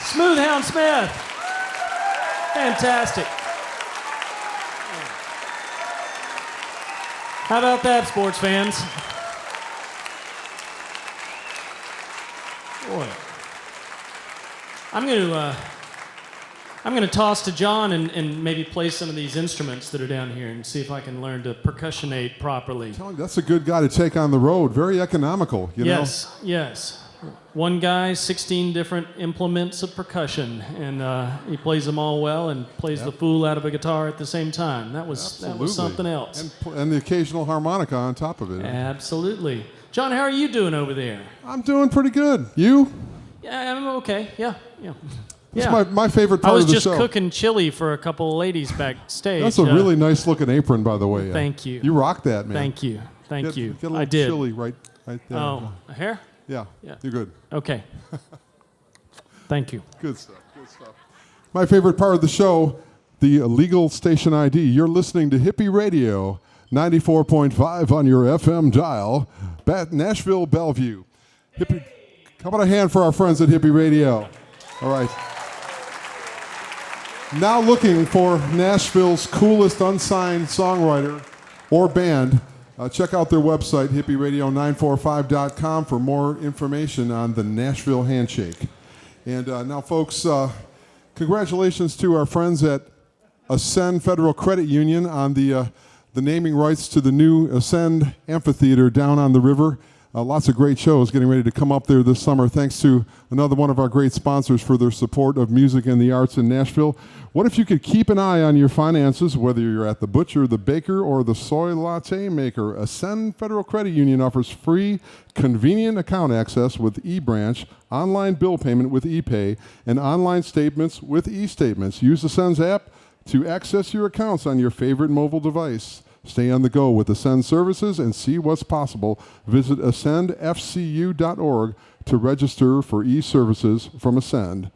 Smooth Hound Smith. Fantastic. How about that, sports fans? Boy. I'm going to toss to John and maybe play some of these instruments that are down here and see if I can learn to percussionate properly. That's a good guy to take on the road. Very economical, you know? Yes. One guy, 16 different implements of percussion, and he plays them all well and plays the fool out of a guitar at the same time. That was something else. And the occasional harmonica on top of it. Absolutely. John, how are you doing over there? I'm doing pretty good. You? Yeah, I'm okay. Yeah. That's my favorite part of the show. I was just cooking chili for a couple of ladies backstage. That's a really nice looking apron, by the way. Thank you. You rock that, man. Thank you. Get a little I did. chili right there. Oh, a hair? Yeah, you're good. Okay. Thank you. Good stuff. My favorite part of the show, the legal station ID. You're listening to Hippie Radio, 94.5 on your FM dial, Nashville, Bellevue. Hippie, how about a hand for our friends at Hippie Radio? All right. Now looking for Nashville's coolest unsigned songwriter or band, check out their website, hippieradio945.com, for more information on the Nashville Handshake. And now, folks, congratulations to our friends at Ascend Federal Credit Union on the naming rights to the new Ascend Amphitheater down on the river. Lots of great shows getting ready to come up there this summer. Thanks to another one of our great sponsors for their support of music and the arts in Nashville. What if you could keep an eye on your finances, whether you're at the butcher, the baker, or the soy latte maker? Ascend Federal Credit Union offers free, convenient account access with eBranch, online bill payment with ePay, and online statements with eStatements. Use Ascend's app to access your accounts on your favorite mobile device. Stay on the go with Ascend services and see what's possible. Visit ascendfcu.org to register for e-services from Ascend.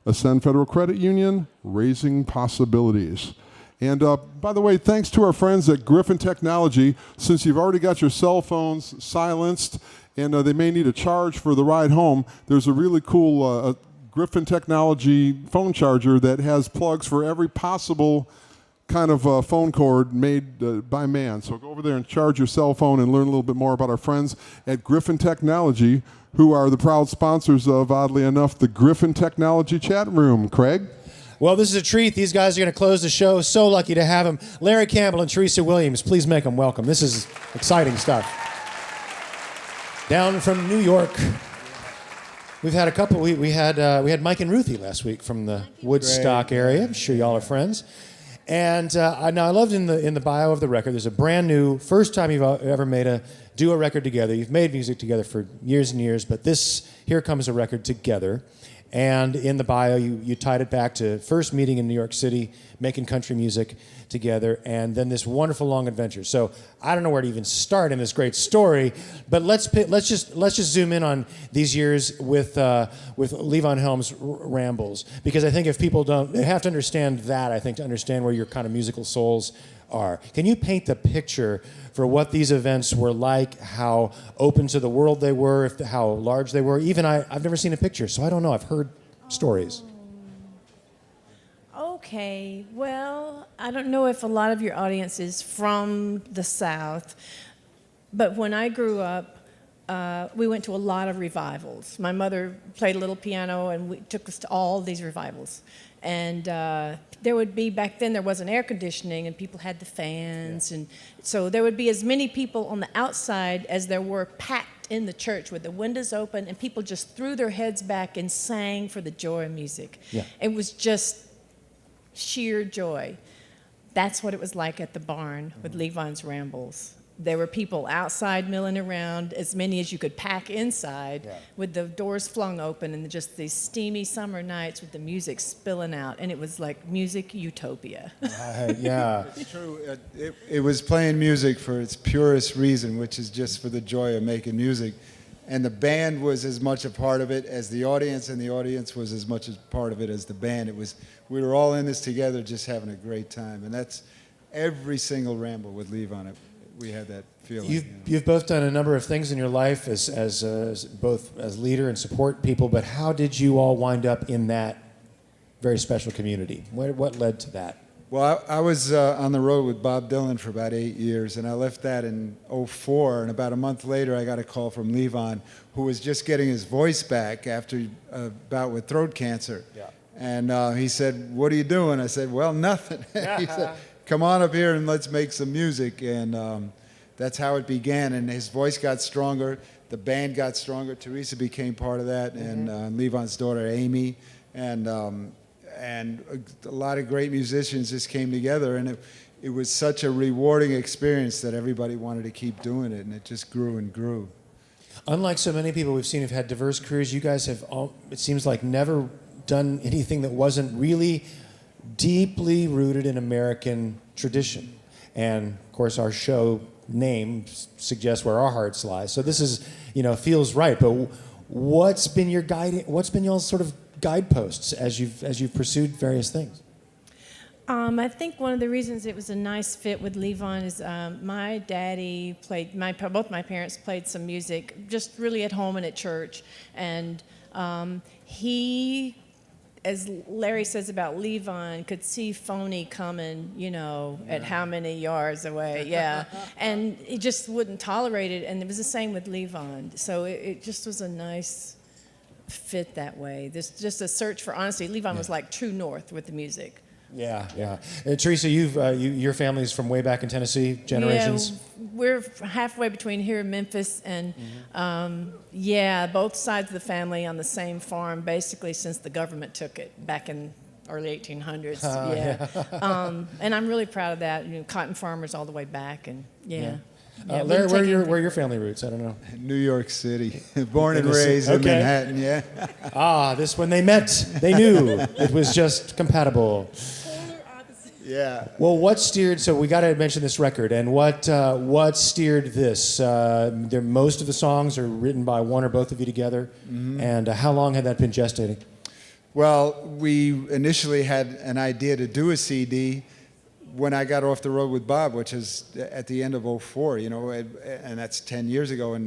Ascend Federal Credit Union, raising possibilities. And by the way, thanks to our friends at Griffin Technology. Since you've already got your cell phones silenced and they may need a charge for the ride home, there's a really cool Griffin Technology phone charger that has plugs for every possible kind of phone cord made by man. So go over there and charge your cell phone and learn a little bit more about our friends at Griffin Technology, who are the proud sponsors of, oddly enough, the Griffin Technology Chat Room. Craig? Well, this is a treat. These guys are going to close the show. So lucky to have them. Larry Campbell and Teresa Williams. Please make them welcome. This is exciting stuff. Down from New York. We've had a couple. We had Mike and Ruthie last week from the Woodstock area. I'm sure y'all are friends. And now I loved in the bio of the record, there's a brand new, first time you've ever do a record together. You've made music together for years and years, but here comes a record together. And in the bio, you tied it back to first meeting in New York City, making country music together, and then this wonderful long adventure. So I don't know where to even start in this great story, but let's just zoom in on these years with Levon Helm's Rambles, because I think if people they have to understand that, I think, to understand where your kind of musical souls are. Can you paint the picture for what these events were like, how open to the world they were, how large they were? Even I've never seen a picture, so I don't know. I've heard stories. Okay, well, I don't know if a lot of your audience is from the South, but when I grew up, we went to a lot of revivals. My mother played a little piano, and we took us to all these revivals. And there would be, back then there wasn't air conditioning, and people had the fans, and so there would be as many people on the outside as there were packed in the church with the windows open, and people just threw their heads back and sang for the joy of music. Yeah. It was just sheer joy. That's what it was like at the barn with Levon's Rambles. There were people outside milling around, as many as you could pack inside, with the doors flung open, and just these steamy summer nights with the music spilling out, and it was like music utopia. Yeah. It's true. It was playing music for its purest reason, which is just for the joy of making music. And the band was as much a part of it as the audience, and the audience was as much a part of it as the band. We were all in this together, just having a great time. And that's every single ramble with Levon. We had that feeling. You've both done a number of things in your life as both as leader and support people, but how did you all wind up in that very special community? What led to that? Well, I was on the road with Bob Dylan for about 8 years, and I left that in 2004, and about a month later I got a call from Levon, who was just getting his voice back after a bout with throat cancer. Yeah. And he said, "What are you doing?" I said, "Well, nothing." He said, "Come on up here and let's make some music." And that's how it began, and his voice got stronger, the band got stronger, Teresa became part of that, and Levon's daughter, Amy, and a lot of great musicians just came together, and it was such a rewarding experience that everybody wanted to keep doing it, and it just grew and grew. Unlike so many people we've seen who've had diverse careers, you guys have, it seems like, never done anything that wasn't really deeply rooted in American tradition. And, of course, our show name suggests where our hearts lie. So this is, feels right. But what's been y'all's sort of guideposts as you've pursued various things? I think one of the reasons it was a nice fit with Levon is my daddy played, both my parents played some music, just really at home and at church, and he as Larry says about Levon, could see Phony coming, at how many yards away, yeah. And he just wouldn't tolerate it, and it was the same with Levon. So it just was a nice fit that way. There's just a search for honesty. Levon was like true north with the music. Yeah. Teresa, your family's from way back in Tennessee, generations? Yeah, we're halfway between here and Memphis, and both sides of the family on the same farm, basically since the government took it back in early 1800s. And I'm really proud of that. Cotton farmers all the way back, and Larry, where are your family roots? I don't know. New York City. Born and raised in Manhattan, yeah. This when they met, they knew it was just compatible. Yeah. Well, what steered? So we got to mention this record, and what steered this? Most of the songs are written by one or both of you together, and how long had that been gestating? Well, we initially had an idea to do a CD when I got off the road with Bob, which is at the end of '04, and that's 10 years ago,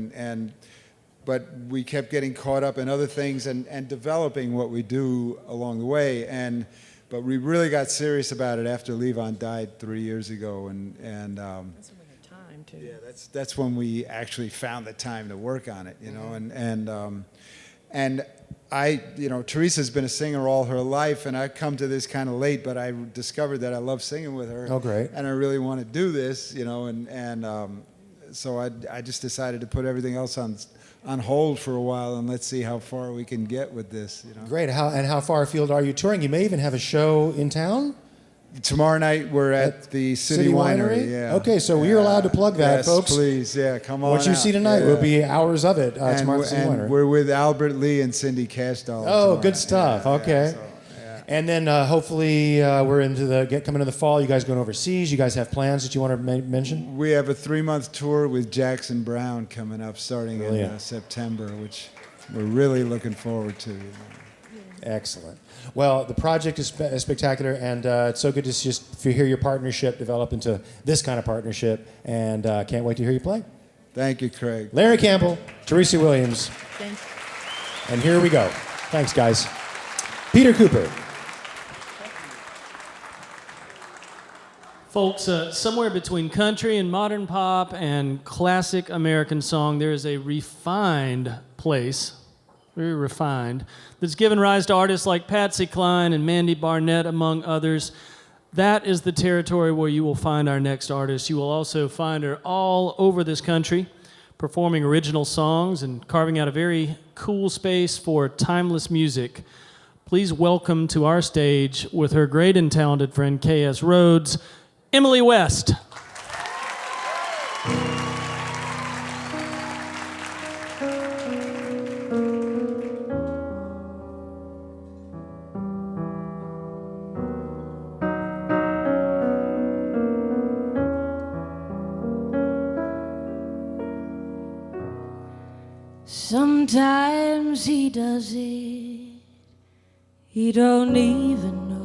but we kept getting caught up in other things and developing what we do along the way, but we really got serious about it after Levon died 3 years ago, and that's when we had time too. Yeah, that's when we actually found the time to work on it, and I, Teresa's been a singer all her life, and I come to this kind of late, but I discovered that I love singing with her. Oh, great. And I really want to do this, so I just decided to put everything else on hold for a while, and let's see how far we can get with this. Great. How far afield are you touring? You may even have a show in town? Tomorrow night we're at the City Winery. Yeah. Okay, so we're allowed to plug that, yes, folks. Please, come on. What you out. see tonight will be hours of it. Tomorrow at the City and Winery. we're with Albert Lee and Cindy Cashdahl. Oh, good stuff. Okay. And then hopefully we're coming into the fall. You guys going overseas? You guys have plans that you want to mention? We have a 3-month tour with Jackson Browne coming up starting in September, which we're really looking forward to. Excellent. Well, the project is spectacular, and it's so good to just hear your partnership develop into this kind of partnership, and can't wait to hear you play. Thank you, Craig. Larry Campbell, Teresa Williams. Thanks. And here we go. Thanks, guys. Peter Cooper. Folks, somewhere between country and modern pop and classic American song, there is a refined place, very refined, that's given rise to artists like Patsy Cline and Mandy Barnett, among others. That is the territory where you will find our next artist. You will also find her all over this country, performing original songs and carving out a very cool space for timeless music. Please welcome to our stage, with her great and talented friend K.S. Rhodes, Emily West. Sometimes he does it, he don't even know.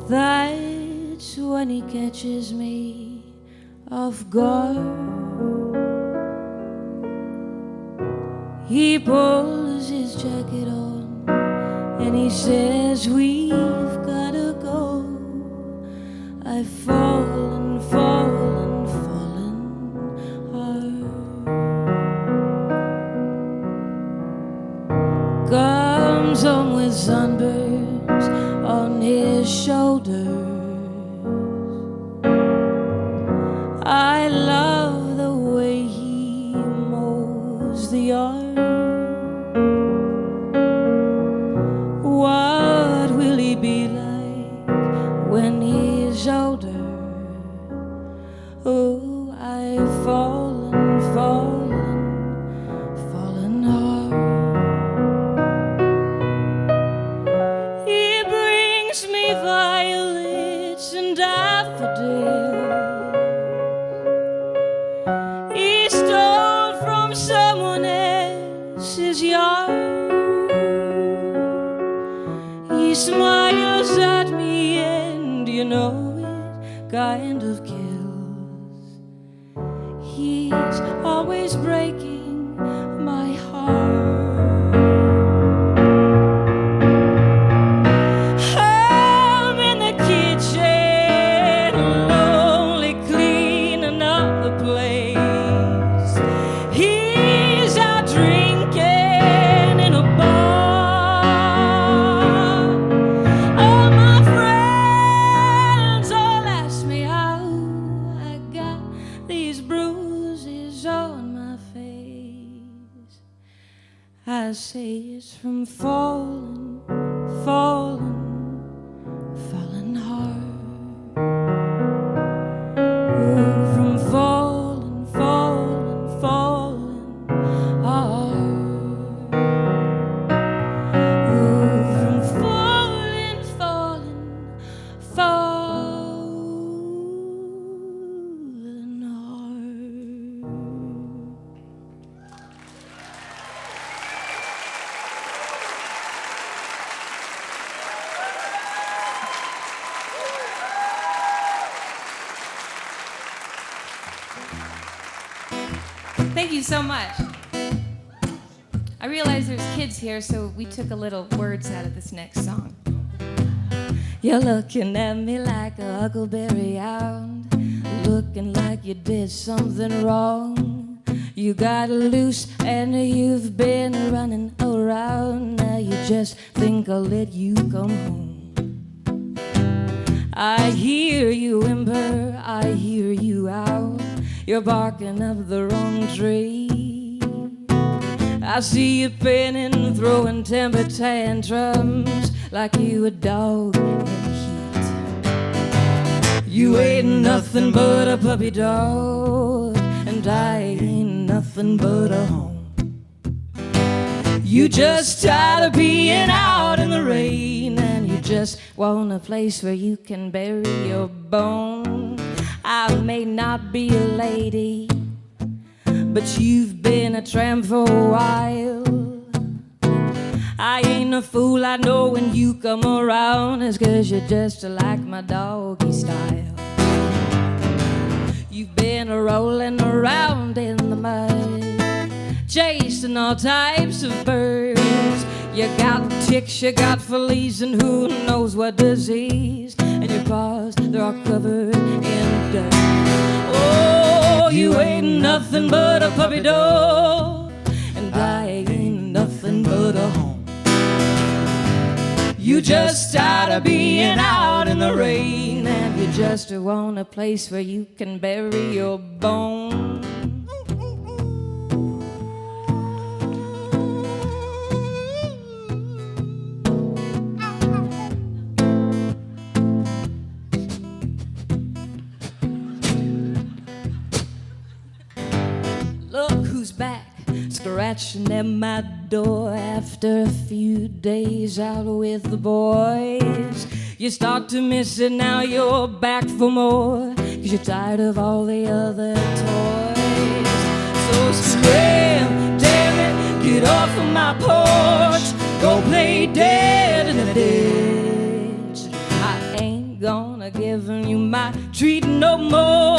That's when he catches me off guard. He pulls his jacket on and he says, we've gotta go. I've fallen hard. Comes home with sunburns on his shoulders. I love the way he mows the yard. What will he be like when he's older? Oh, I've fallen hard. He brings me violets and daffodils. He stole from someone else's yard. He smiles at me and you know it kind of kills. He's always breaking my heart. say it's from falling, falling, falling hard. Oh, from falling, falling, falling hard. Oh, from falling, falling, falling hard. Thank you so much. I realize there's kids here, so we took a little words out of this next song. You're looking at me like a huckleberry hound, looking like you did something wrong. You got loose and you've been running around. Now you just think I'll let you come home. I hear you whimper, I hear you howl. You're barking up the wrong tree. I see you pinning, throwing temper tantrums like you a dog in heat. You ain't nothing but a puppy dog, and I ain't nothing but a home. You just tired of being out in the rain, and you just want a place where you can bury your bone. I may not be a lady, but you've been a tramp for a while. I ain't a fool, I know when you come around, it's 'cause you're just like my doggy style. You've been rolling around in the mud, chasing all types of birds. You got ticks, you got fleas, and who knows what disease. And your paws, they're all covered in dirt. Oh, you ain't nothing but a puppy dog, and I ain't nothing but a home. You just tired of being out in the rain, and you just want a place where you can bury your bone. Look who's back, scratching at my door after a few days out with the boys. You start to miss it, now you're back for more, 'cause you're tired of all the other toys. So scream, damn it, get off of my porch, go play dead in the ditch. I ain't gonna give you my treat no more,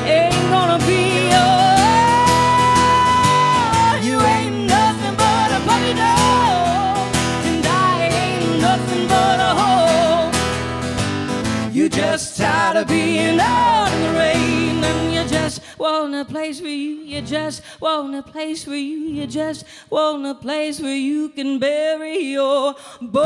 ain't gonna be yours. You ain't nothing but a puppy dog, and I ain't nothing but a hoe. You just tired of being out in the rain, and you just want a place where you just want a place where you just want a place where you can bury your bones.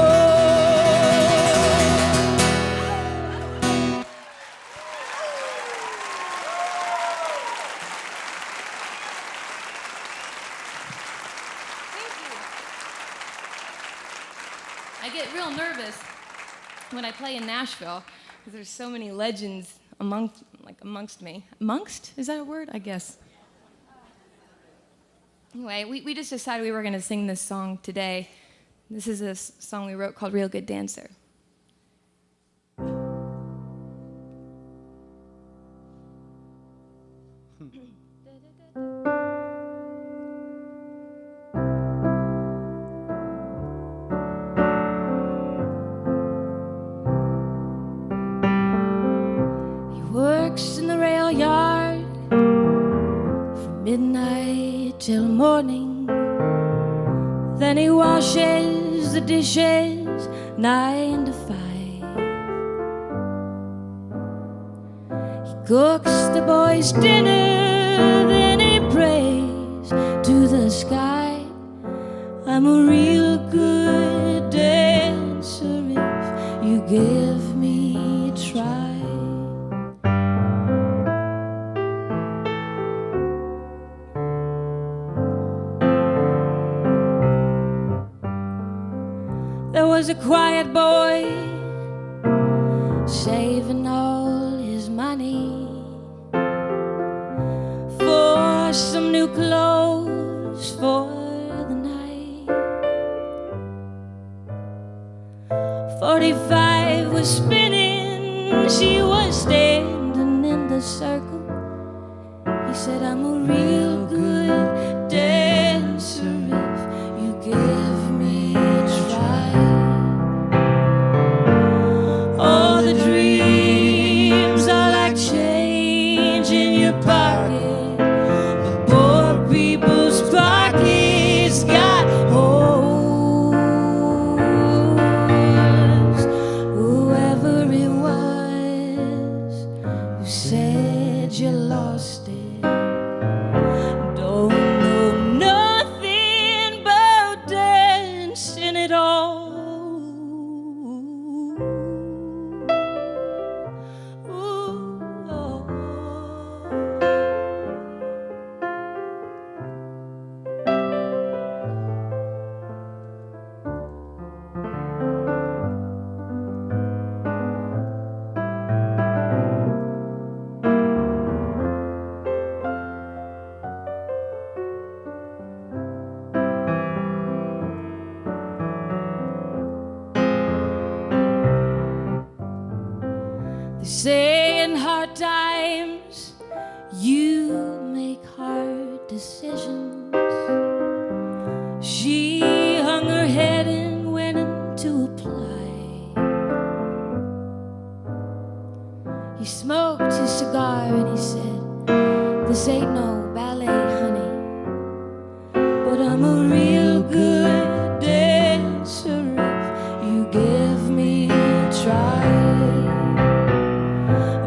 I get real nervous when I play in Nashville because there's so many legends amongst me. Amongst? Is that a word? I guess. Anyway, we just decided we were going to sing this song today. This is a song we wrote called Real Good Dancer. Works in the rail yard from midnight till morning. Then he washes the dishes 9 to 5. He cooks the boys dinner, then he prays to the sky. I'm a real good dancer if you give me a try. a quiet boy, saving all his money for some new clothes for the night. 45 was spinning, she was standing in the circle. He said, I'm a real good dancer if you give me a try. All the dreams are like change in your pocket, but poor people's pockets got holes. Whoever it was who said you lost it don't know nothing about dancing at all. They say in hard times you make hard decisions. She hung her head and went into a play. He smoked his cigar and he said, this ain't no ballet, honey, but I'm a real good dancer if you give me a try.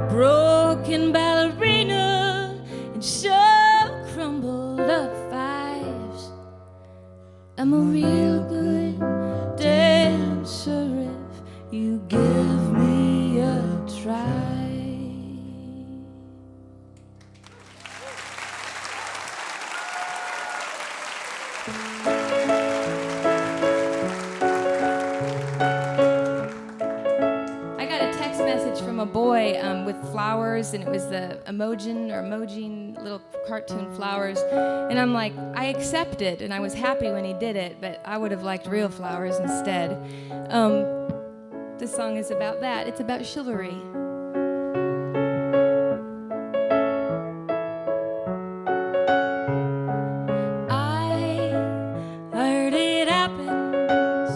Broken ballerina and some crumbled up fives. I'm a real good dancer if you give me a try. I got a text message from a boy with flowers, and it was the emoji little cartoon flowers. And I'm like, I accepted, and I was happy when he did it, but I would have liked real flowers instead. This song is about that. It's about chivalry. I heard it happens,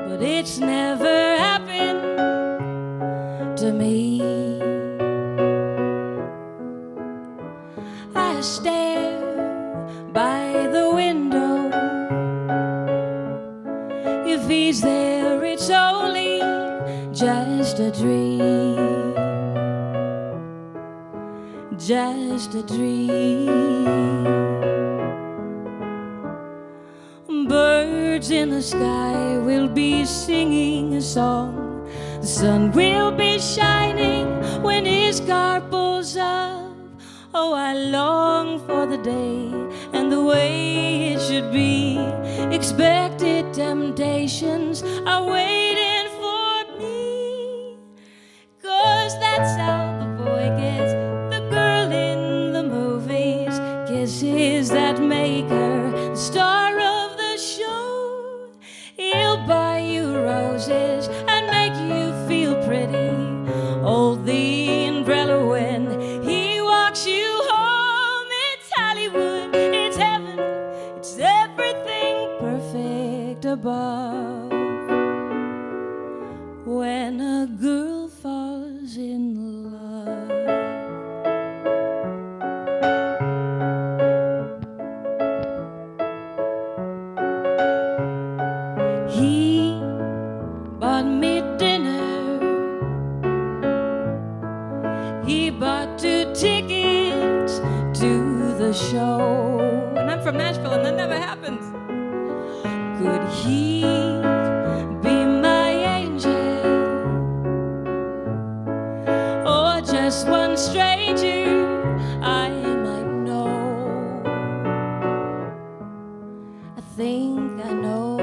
but it's never happened to me. I stare by the window. If he's there, it's only just a dream, just a dream. Birds in the sky will be singing a song. The sun will be shining when his car pulls up. Oh, I long for the day and the way it should be. Expected temptations are waiting for me. 'Cause that's how the boy gets the girl in the movies. Kisses that make her the star of the show. He'll buy you roses and make you feel pretty. Hold the umbrella when he walks you home. It's Hollywood, it's heaven, it's everything perfect above. When a girl falls in love. He bought me dinner. He bought 2 tickets to the show. And I'm from Nashville, and that never happens. Could he be my angel, or just one stranger I might know? I think I know.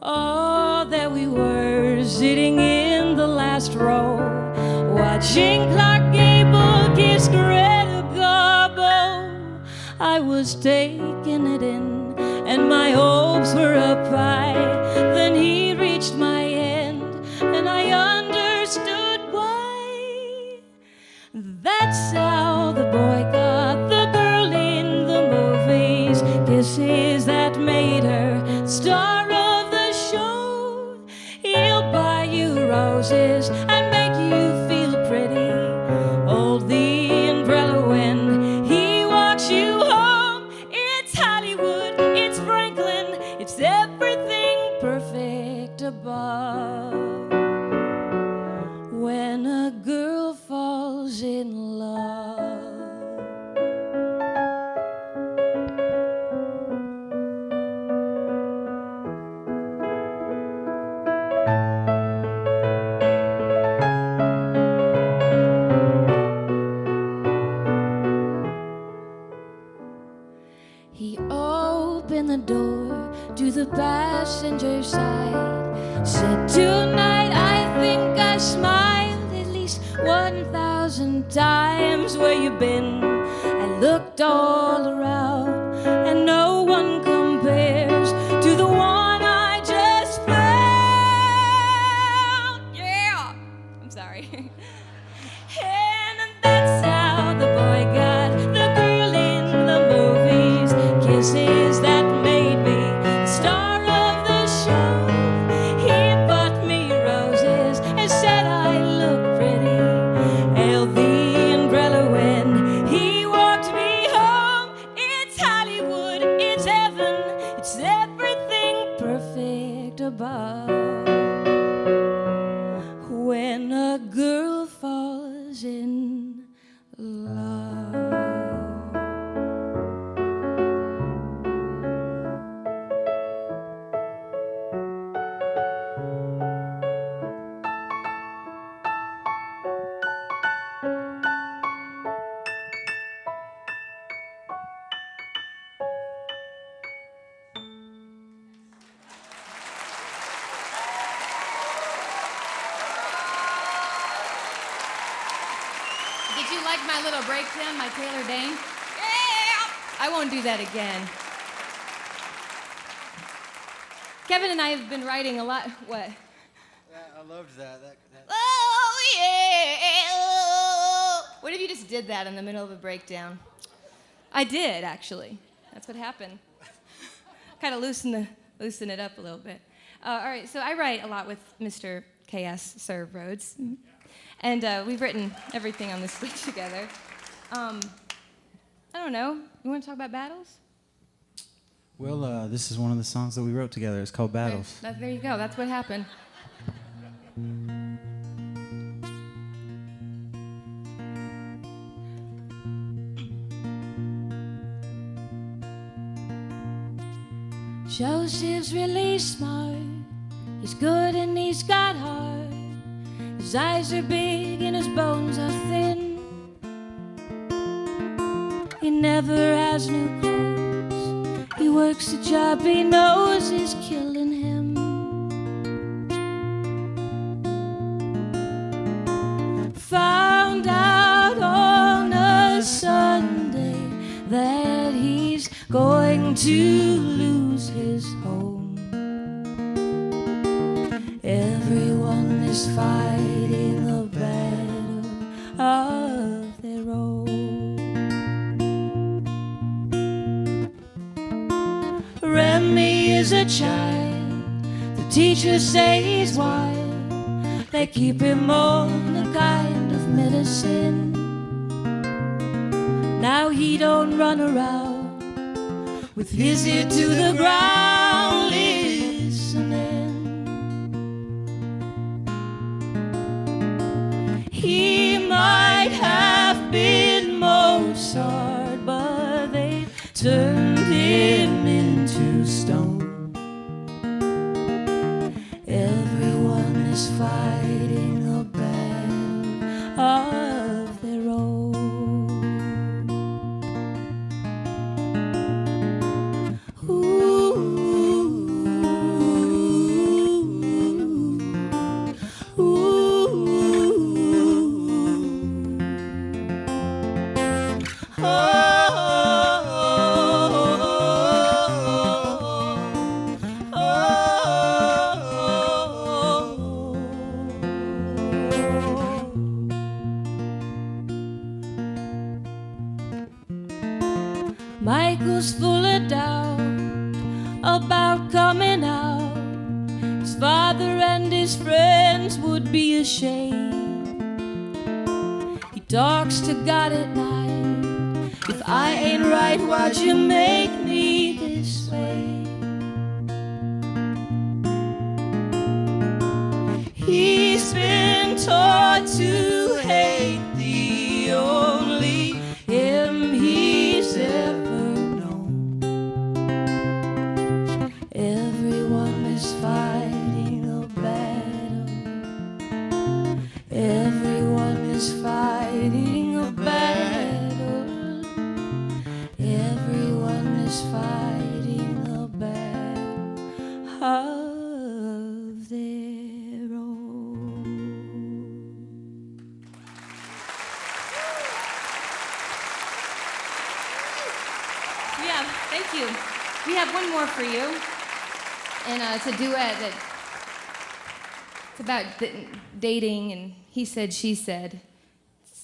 Oh, there we were, sitting in the last row, watching Clark Gable kiss Greta Garbo. I was taking it in, and my hopes were up high. Then he reached my hand, and I understood why. That's how the boy got the girl in the movies, kisses that made her star of the show. He'll buy you roses and make you feel pretty, hold the umbrella when he walks you home. It's Hollywood, it's Franklin, it's everything perfect above. When a girl falls in love. He opened the door to the passenger side, said, "Tonight I think I smiled at least 1,000 times. Where you been?" I looked all around, and no one compares to the one I just found. Yeah! I'm sorry. And that's how the boy got the girl in the movies, kisses that made me the star of the show. He bought me roses and said I look pretty, held the umbrella when he walked me home. It's Hollywood, it's heaven, it's everything perfect above. When a girl falls in love. Did you like my little breakdown, my Taylor Dane? Yeah! I won't do that again. Kevin and I have been writing a lot. What? I loved that. Oh, yeah! What if you just did that in the middle of a breakdown? I did, actually. That's what happened. Kind of loosen it up a little bit. All right, so I write a lot with Mr. K.S. Sir Rhodes. And we've written everything on this sleep together. I don't know. You want to talk about battles? Well, this is one of the songs that we wrote together. It's called Battles. There you go. That's what happened. Joseph's really smart. He's good and he's got heart. His eyes are big and his bones are thin. He never has new clothes. He works a job he knows is killing him. Found out on a Sunday that he's going to lose his home. Everyone is fighting a battle of their own. Remy is a child. The teachers say he's wild. They keep him on a kind of medicine. Now he don't run around with his ear to the ground listening. He might have been Mozart, but they've turned him into stone. Everyone is fighting a battle of their own. Ooh. was full of doubt about coming out. His father and his friends would be ashamed. He talks to God at night. If I ain't right, why'd you make me this way? He's been taught to hate the only him he's ever known. Everyone is fighting a battle. Everyone is fighting a battle. Everyone is fighting a battle of their own. Yeah, thank you. We have one more for you. And it's a duet that it's about dating and he said, she said.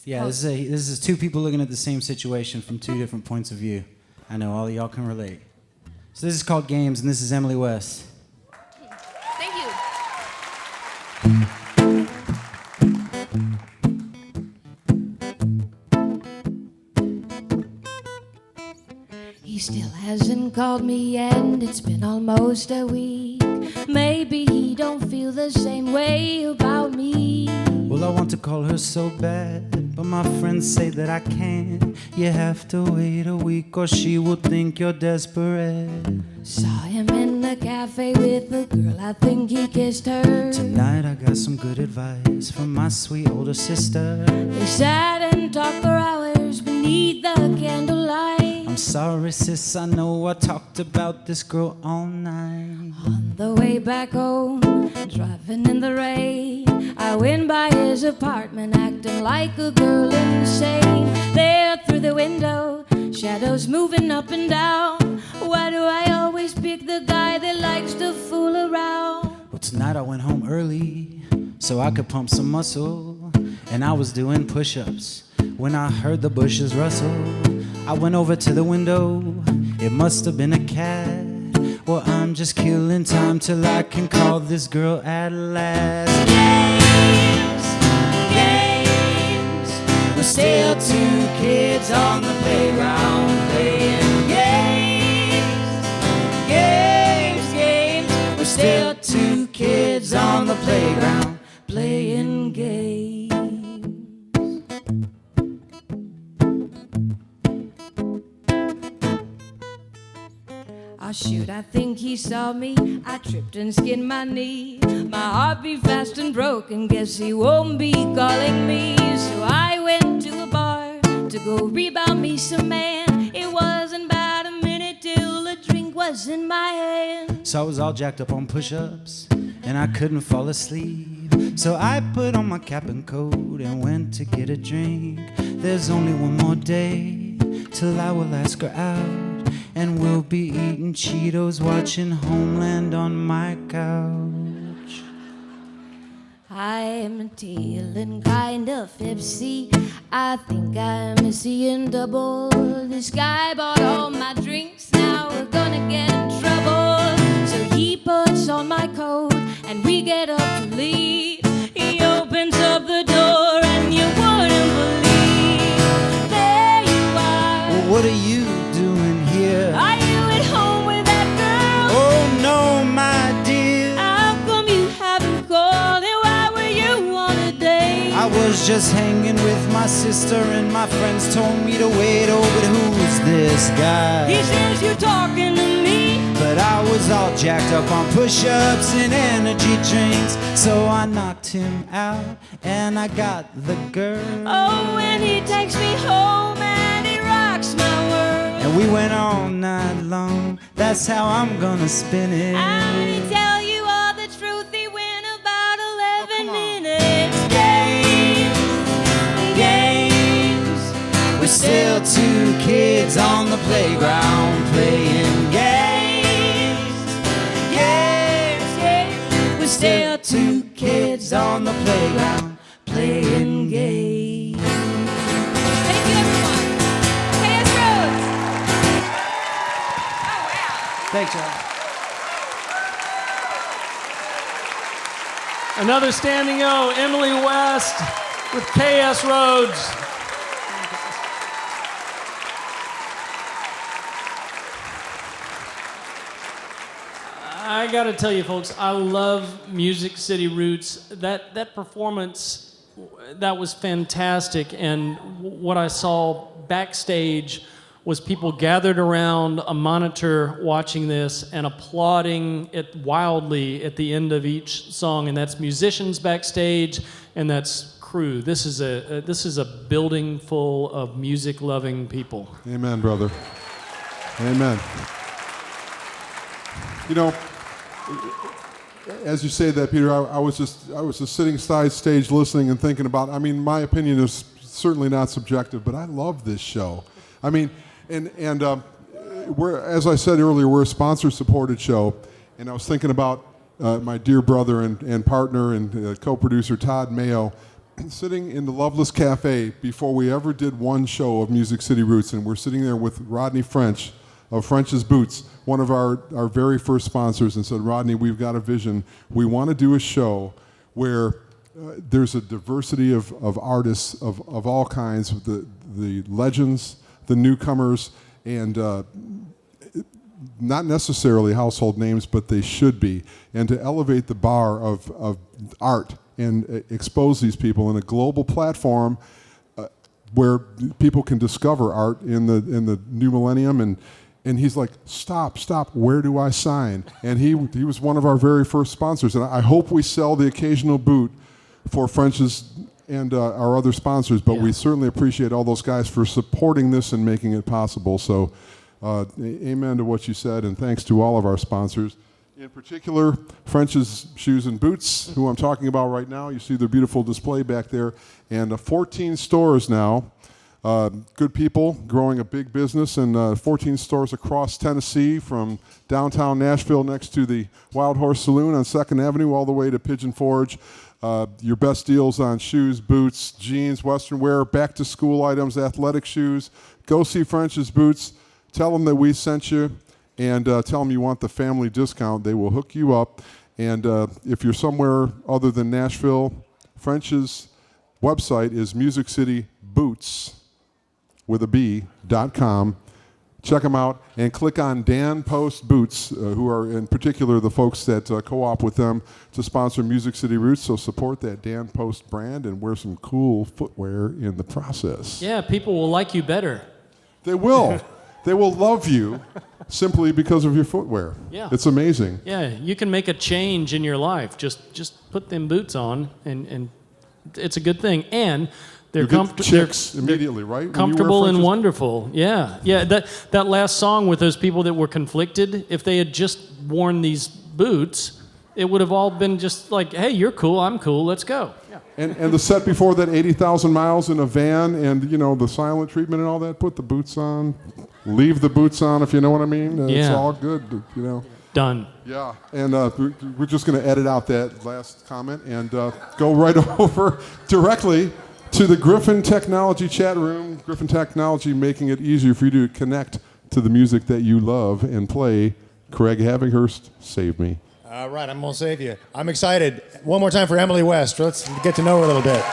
Yeah, this is two people looking at the same situation from two different points of view. I know all of y'all can relate. So this is called Games, and this is Emily West. Thank you. He still hasn't called me and it's been almost a week. Maybe he don't feel the same way about me. Well, I want to call her so bad, but my friends say that I can't. You have to wait a week or she will think you're desperate. Saw him in the cafe with a girl, I think he kissed her. Tonight I got some good advice from my sweet older sister. They sat and talked for hours beneath the candlelight. I'm sorry, sis, I know I talked about this girl all night. On the way back home, driving in the rain, I went by his apartment acting like a girl insane. There through the window, shadows moving up and down. Why do I always pick the guy that likes to fool around? Well, tonight I went home early so I could pump some muscle, and I was doing push-ups when I heard the bushes rustle. I went over to the window, it must have been a cat. Well, I'm just killing time till I can call this girl at last. Games, we're still two kids on the playground playing games. We're still two kids on the playground playing games. Oh shoot, I think he saw me. I tripped and skinned my knee. My heart beat fast and broke, and guess he won't be calling me. So I went to a bar to go rebound me some man. It wasn't about a minute till a drink was in my hand. So I was all jacked up on push-ups, and I couldn't fall asleep. So I put on my cap and coat and went to get a drink. There's only one more day till I will ask her out, and we'll be eating Cheetos, watching Homeland on my couch. I'm feeling kind of tipsy. I think I'm seeing double. This guy bought all my drinks. Now we're gonna get in trouble. So he puts on my coat and we get up to leave. He opens up the door and you wouldn't believe. There you are. Well, what are you doing here? Are you at home with that girl? Oh no, my dear. How come you haven't called? And why were you on a date? I was just hanging with my sister and my friends told me to wait. Oh, but who's this guy? He says you're talking to me. But I was all jacked up on push-ups and energy drinks. So I knocked him out and I got the girl. Oh, and he takes me home and he rocks my world. And we went all night long. That's how I'm gonna spin it. I'm gonna tell you all the truth. He went about 11 minutes. Games. We're still two kids on the playground playing games. We're still two kids on the playground playing games. Thank you, everyone. KS Rhodes. Thanks, y'all. Another standing O, Emily West with KS Rhodes. I got to tell you, folks, I love Music City Roots. That performance, that was fantastic. And what I saw backstage was people gathered around a monitor watching this and applauding it wildly at the end of each song. And that's musicians backstage, and that's crew. This is a building full of music-loving people. Amen, brother. Amen. You know, as you say that, Peter, I was just sitting side stage listening and thinking about. I mean, my opinion is certainly not subjective, but I love this show. I mean, and we're, as I said earlier, we're a sponsor-supported show, and I was thinking about my dear brother and partner and co-producer Todd Mayo sitting in the Loveless Cafe before we ever did one show of Music City Roots, and we're sitting there with Rodney French of French's Boots, one of our very first sponsors, and said, Rodney, we've got a vision. We want to do a show where there's a diversity of artists of all kinds, the legends, the newcomers, and not necessarily household names, but they should be, and to elevate the bar of art and expose these people in a global platform where people can discover art in the new millennium. And he's like, stop, where do I sign? And he was one of our very first sponsors. And I hope we sell the occasional boot for French's and our other sponsors, but we certainly appreciate all those guys for supporting this and making it possible. So amen to what you said, and thanks to all of our sponsors. In particular, French's Shoes and Boots, who I'm talking about right now. You see their beautiful display back there. And 14 stores now. Good people, growing a big business, and 14 stores across Tennessee, from downtown Nashville next to the Wild Horse Saloon on 2nd Avenue all the way to Pigeon Forge. Your best deals on shoes, boots, jeans, western wear, back-to-school items, athletic shoes. Go see French's Boots. Tell them that we sent you, and tell them you want the family discount. They will hook you up. And if you're somewhere other than Nashville, French's website is Music City Boots with a B.com. Check them out and click on Dan Post Boots, who are in particular the folks that co-op with them to sponsor Music City Roots. So support that Dan Post brand and wear some cool footwear in the process. Yeah, people will like you better. They will. They will love you simply because of your footwear. Yeah. It's amazing. Yeah, you can make a change in your life. Just put them boots on, and it's a good thing. And they're chicks immediately, right? Comfortable and wonderful. Yeah. That last song with those people that were conflicted, if they had just worn these boots, it would have all been just like, hey, you're cool, I'm cool, let's go. Yeah. And the set before that, 80,000 miles in a van, and the silent treatment and all that. Put the boots on, leave the boots on, if you know what I mean. It's all good, Done. Yeah, and we're just going to edit out that last comment and go right over directly to the Griffin Technology chat room. Griffin Technology making it easier for you to connect to the music that you love and play. Craig Havinghurst, save me. All right, I'm going to save you. I'm excited. One more time for Emily West. Let's get to know her a little bit.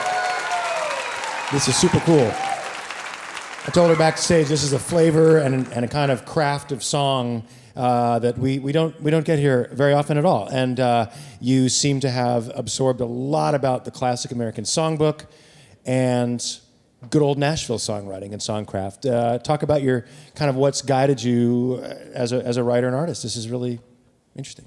This is super cool. I told her backstage this is a flavor and a kind of craft of song that we don't get here very often at all. And you seem to have absorbed a lot about the classic American songbook and good old Nashville songwriting and songcraft. Talk about your kind of what's guided you as a writer and artist. This is really interesting.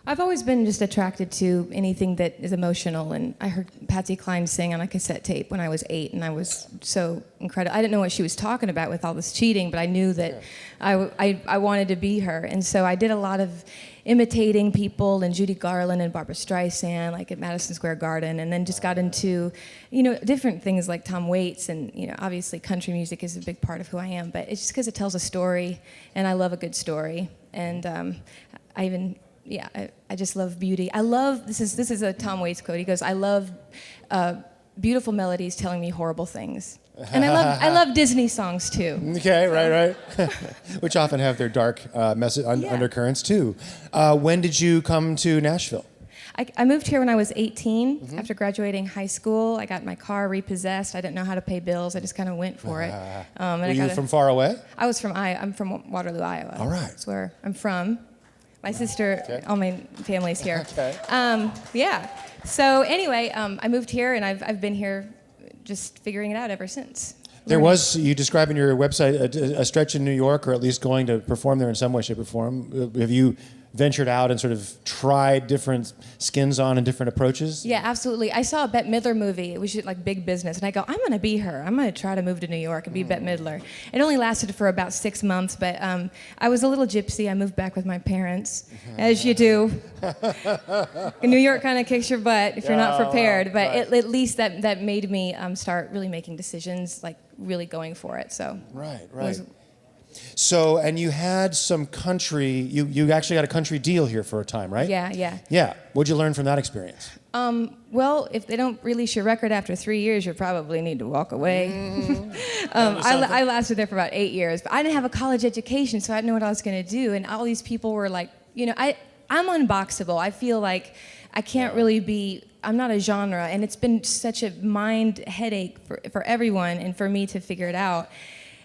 I've always been just attracted to anything that is emotional, and I heard Patsy Cline sing on a cassette tape when I was 8, and I was so incredible. I didn't know what she was talking about with all this cheating, but I knew that I wanted to be her, and so I did a lot of imitating people, and Judy Garland and Barbra Streisand, like at Madison Square Garden, and then just got into, different things like Tom Waits, and obviously country music is a big part of who I am, but it's just because it tells a story, and I love a good story, and I just love beauty. I love, this is a Tom Waits quote. He goes, I love beautiful melodies telling me horrible things. And I love Disney songs too. Okay, right. Which often have their dark undercurrents too. When did you come to Nashville? I moved here when I was 18. After graduating high school, I got my car repossessed. I didn't know how to pay bills. I just kind of went for it. Were you from far away? I'm from Waterloo, Iowa. All right. That's where I'm from. My sister, all my family's here. Okay. Yeah. So anyway, I moved here, and I've been here just figuring it out ever since. There was, you describe in your website, a stretch in New York, or at least going to perform there in some way, shape, or form. Have you ventured out and sort of tried different skins on and different approaches? Yeah, absolutely. I saw a Bette Midler movie. It was like big business. And I go, I'm going to be her. I'm going to try to move to New York and be Bette Midler. It only lasted for about 6 months, but I was a little gypsy. I moved back with my parents, as you do. New York kind of kicks your butt if you're not prepared. But at least that made me start really making decisions, like really going for it. So Right. So, and you had some country, you actually got a country deal here for a time, right? Yeah. Yeah. What'd you learn from that experience? Well, if they don't release your record after 3 years, you probably need to walk away. I lasted there for about 8 years, but I didn't have a college education, so I didn't know what I was going to do. And all these people were like, I'm unboxable. I feel like I can't really be, I'm not a genre, and it's been such a mind headache for everyone and for me to figure it out.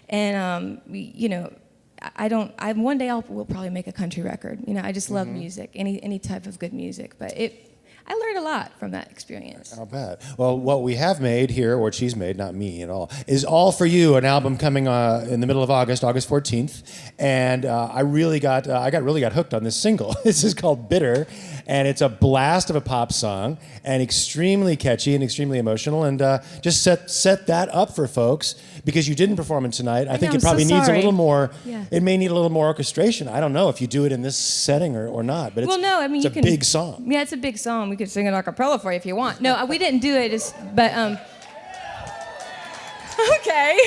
And one day we'll probably make a country record. I just love music, any type of good music. But I learned a lot from that experience. I'll bet. Well, what we have made here, or what she's made, not me at all, is All For You, an album coming in the middle of August 14th. And I got hooked on this single. This is called Bitter, and it's a blast of a pop song, and extremely catchy and extremely emotional. And just set that up for folks, because you didn't perform it tonight. I think it probably needs a little more. Yeah. It may need a little more orchestration. I don't know if you do it in this setting or not, but it's a big song. Yeah, it's a big song. We could sing it a cappella for you if you want. No, we didn't do it. Okay.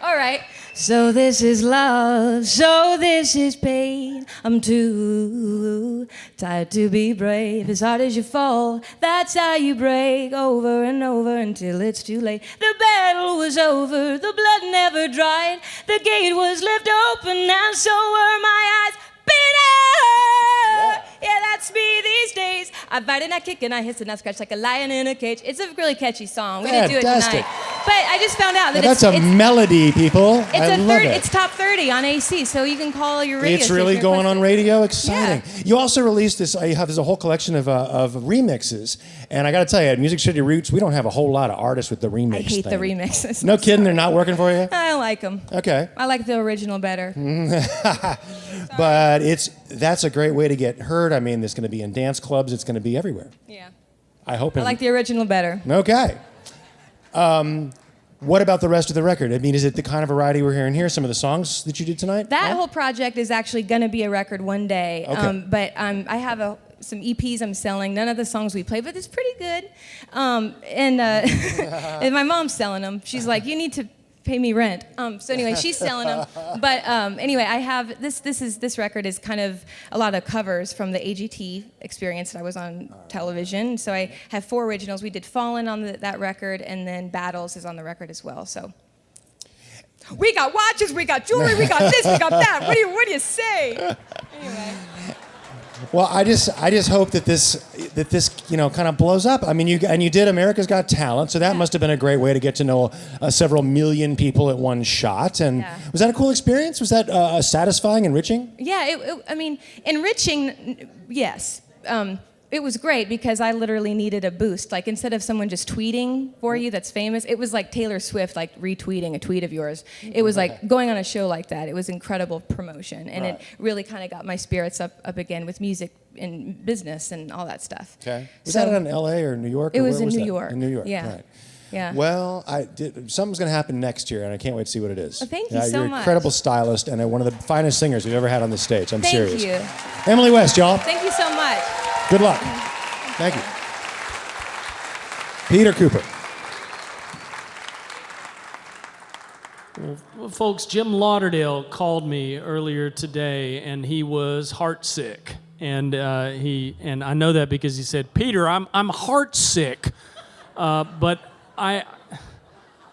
All right. So this is love, so this is pain. I'm too tired to be brave. As hard as you fall, that's how you break. Over and over until it's too late. The battle was over, the blood never dried. The gate was left open and so were my eyes. Bitter! Yeah, that's me these days. I bite and I kick and I hiss and I scratch like a lion in a cage. It's a really catchy song. We didn't do it tonight. But I just found out that that's a melody, people. I love it. It's top 30 on AC, so you can call your radio. It's really going on radio. Exciting. Yeah. You also released this. There's a whole collection of remixes, and I got to tell you, at Music City Roots, we don't have a whole lot of artists with the remix. I hate the remixes. No kidding, they're not working for you. I don't like them. Okay. I like the original better. But that's a great way to get heard. I mean, it's going to be in dance clubs. It's going to be everywhere. Yeah. I hope. I like the original better. Okay. What about the rest of the record? I mean, is it the kind of variety we're hearing here? Some of the songs that you did tonight? That whole project is actually going to be a record one day. Okay. But I have some EPs I'm selling. None of the songs we play, but it's pretty good. And my mom's selling them. She's like, you need to pay me rent. So anyway, she's selling them. But anyway, I have this record is kind of a lot of covers from the AGT experience that I was on television. So I have 4 originals. We did Fallen on that record, and then Battles is on the record as well. So we got watches, we got jewelry, we got this, we got that. What do you say? Anyway. Well, I just hope that this kind of blows up. I mean, you did America's Got Talent, so that must have been a great way to get to know several million people at one shot. And was that a cool experience? Was that satisfying, enriching? Yeah, I mean, enriching, yes. It was great because I literally needed a boost. Like, instead of someone just tweeting for you that's famous, it was like Taylor Swift like retweeting a tweet of yours. It was like going on a show like that. It was incredible promotion, and it really kind of got my spirits up again with music and business and all that stuff. Okay. Was that in L.A. or New York? It was in New York. In New York, yeah. Right. Yeah. Well, something's going to happen next year, and I can't wait to see what it is. Well, thank you so You're an much. Incredible stylist and one of the finest singers we've ever had on the stage. I'm serious. Thank you. Emily West, y'all. Thank you so much. Good luck. Thank you. Peter Cooper. Well, folks, Jim Lauderdale called me earlier today, and he was heartsick. And I know that because he said, "Peter, I'm heartsick," but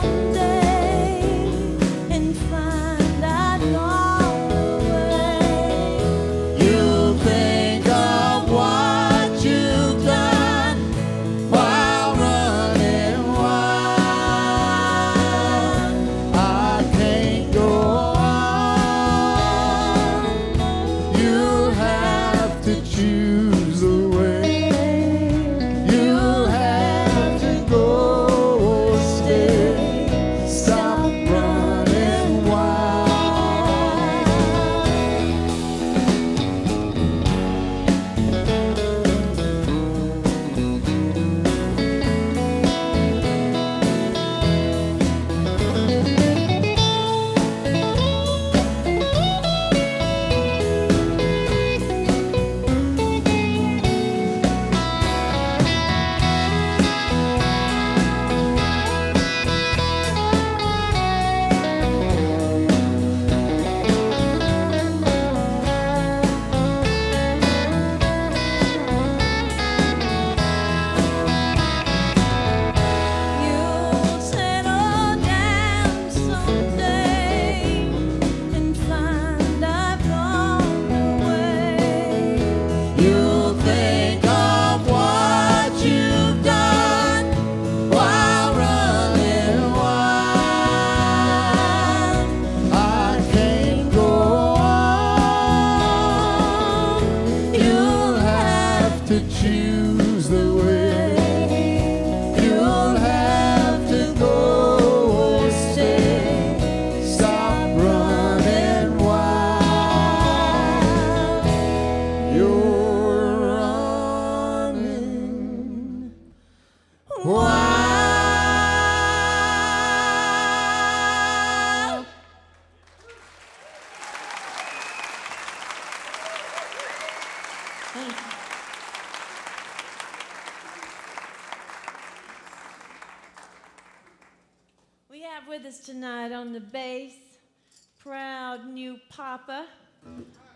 someday and find I've gone away. You'll think of what you've done while running wild. I can't go on. You'll have to choose the way. You'll have to go or stay. Stop running wild. You'll settle down someday and find I've gone away. You'll think of what you've done while running wild. I can't go on. You'll have to choose the way. You'll have to go or stay. Stop running wild. You're running wild. We have with us tonight on the bass, proud new papa,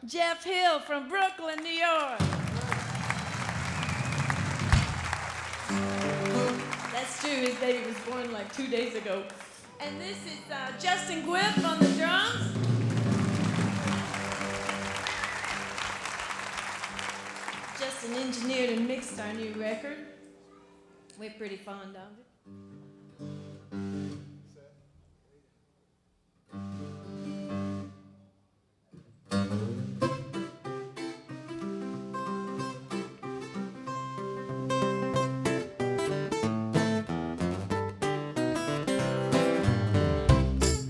Jeff Hill from Brooklyn, New York. That's true, his baby was born like 2 days ago. And this is Justin Gwip on the drums. Justin engineered and mixed our new record. We're pretty fond of it.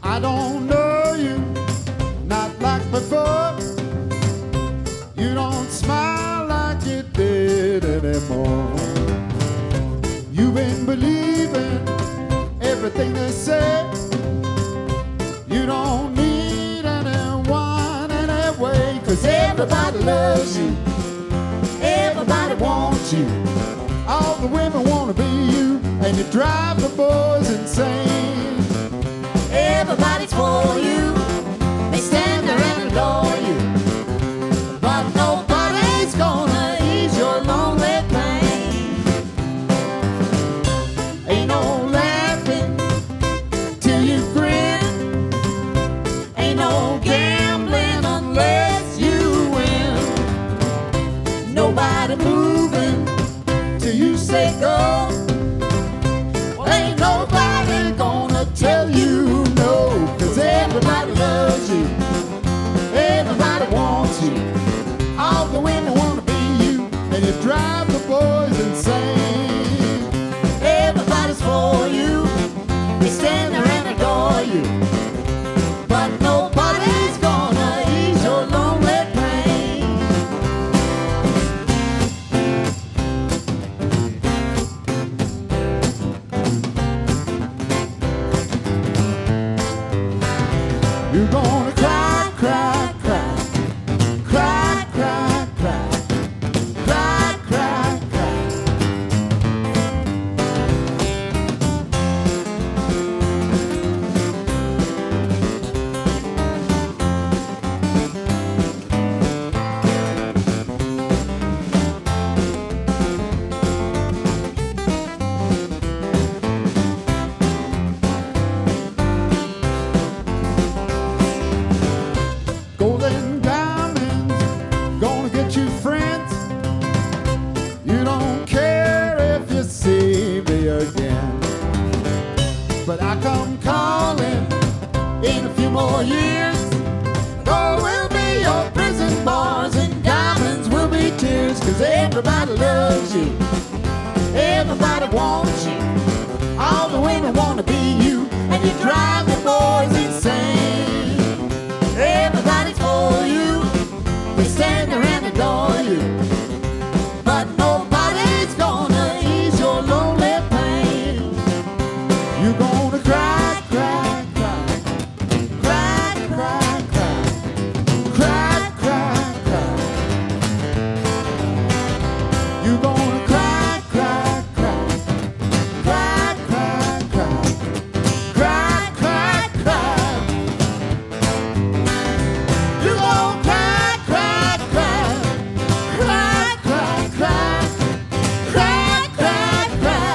I don't know you, not like before. You don't smile like you did anymore. You've been believing everything they say. You don't need anyone anyway, 'cause everybody loves you, everybody wants you. All the women wanna be you, and you drive the boys insane. Everybody's for you, they stand there and adore you, but nobody's gonna ease your lonely pain. Ain't no laughing till you grin, ain't no gambling unless you win. Nobody moving till you say go. Well, ain't nobody gonna tell you no, 'cause everybody loves you, everybody wants you. All the women wanna be you, and you drive the boys insane. Everybody's for you, they stand there and adore you, but nobody's gonna ease your lonely pain. You're gonna cry, cry, cry, cry, cry, cry, cry, cry, cry. but I come calling in a few more years. Gold will be your prison bars and diamonds will be tears. 'Cause everybody loves you, everybody wants you. All the women wanna be you, and you drive the boys insane. Everybody's for you, they stand there and adore you, but nobody's gonna ease your lonely pain. You're gonna cry, cry, cry, cry, cry, cry, cry, cry, cry. You're gonna cry, cry, cry, cry, cry, cry, cry, cry, cry. You're gonna cry, cry, cry, cry, cry, cry, cry, cry, cry.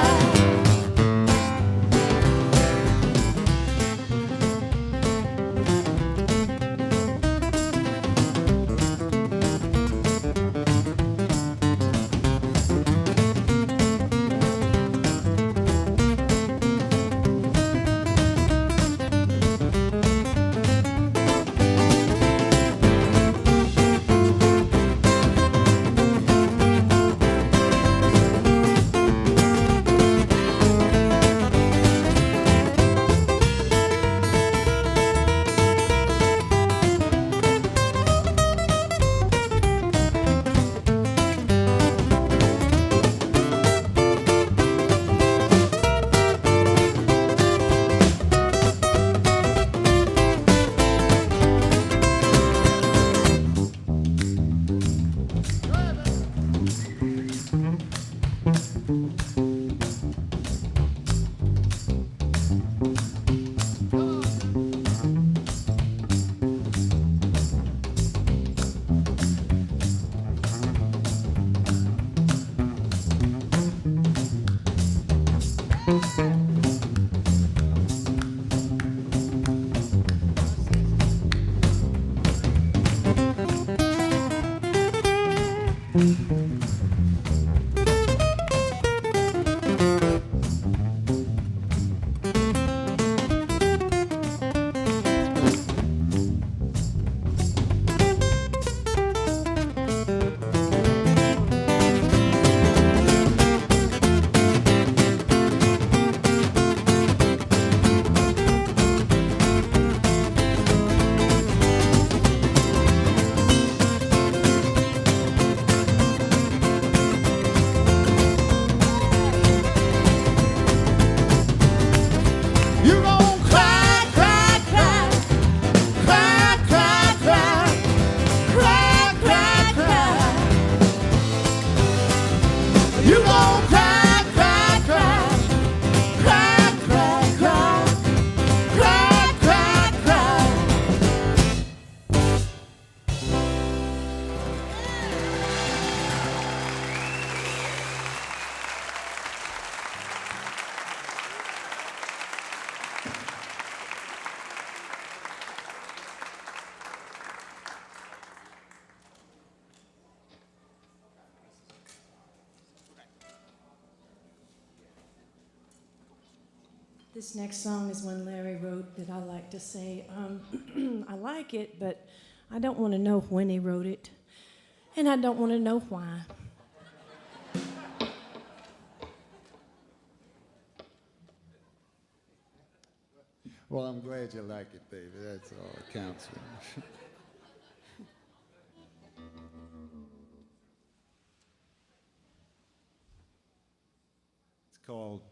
This next song is one Larry wrote that I like to say, I like it, but I don't want to know when he wrote it, and I don't want to know why. Well, I'm glad you like it, baby. That's all that counts. It's called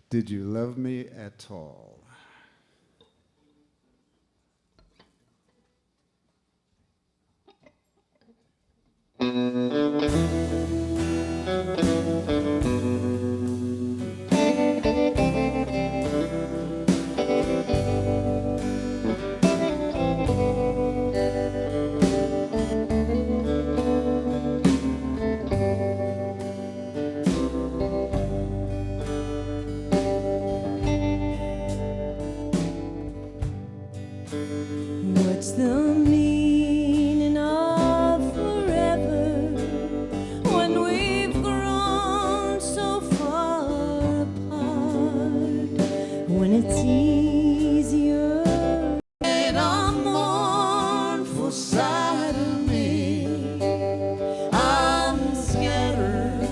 Did You Love Me at All? What's the meaning of forever when we've grown so far apart? When it seems easier. And a mournful side of me, I'm scattered,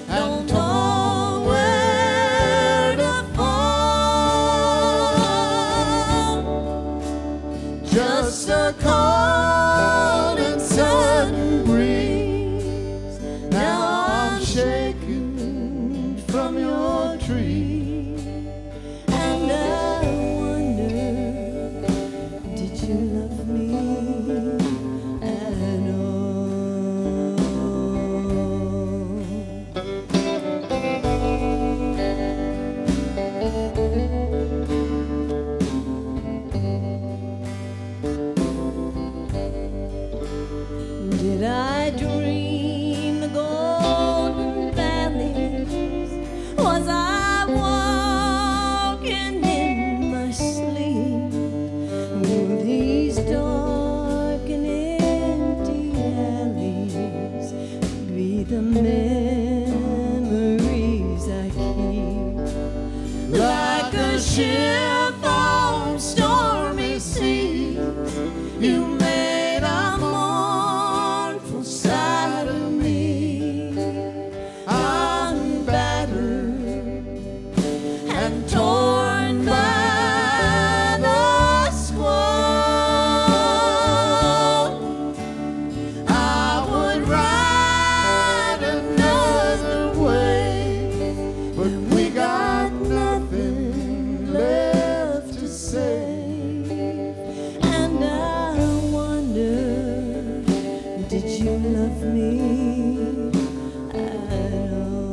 don't know where to fall. Just a cold and sudden breeze. Now I'm shaken from your tree, and I wonder, did you love me at all? Did I dream the golden valleys? Was I walking in my sleep? Will these dark and empty alleys be the memories I keep? Like a ship on stormy seas, you made a mournful side of me. I'm battered and torn by the squall. I would ride another way, but we got nothing left to say. And I wonder, did you love me at all?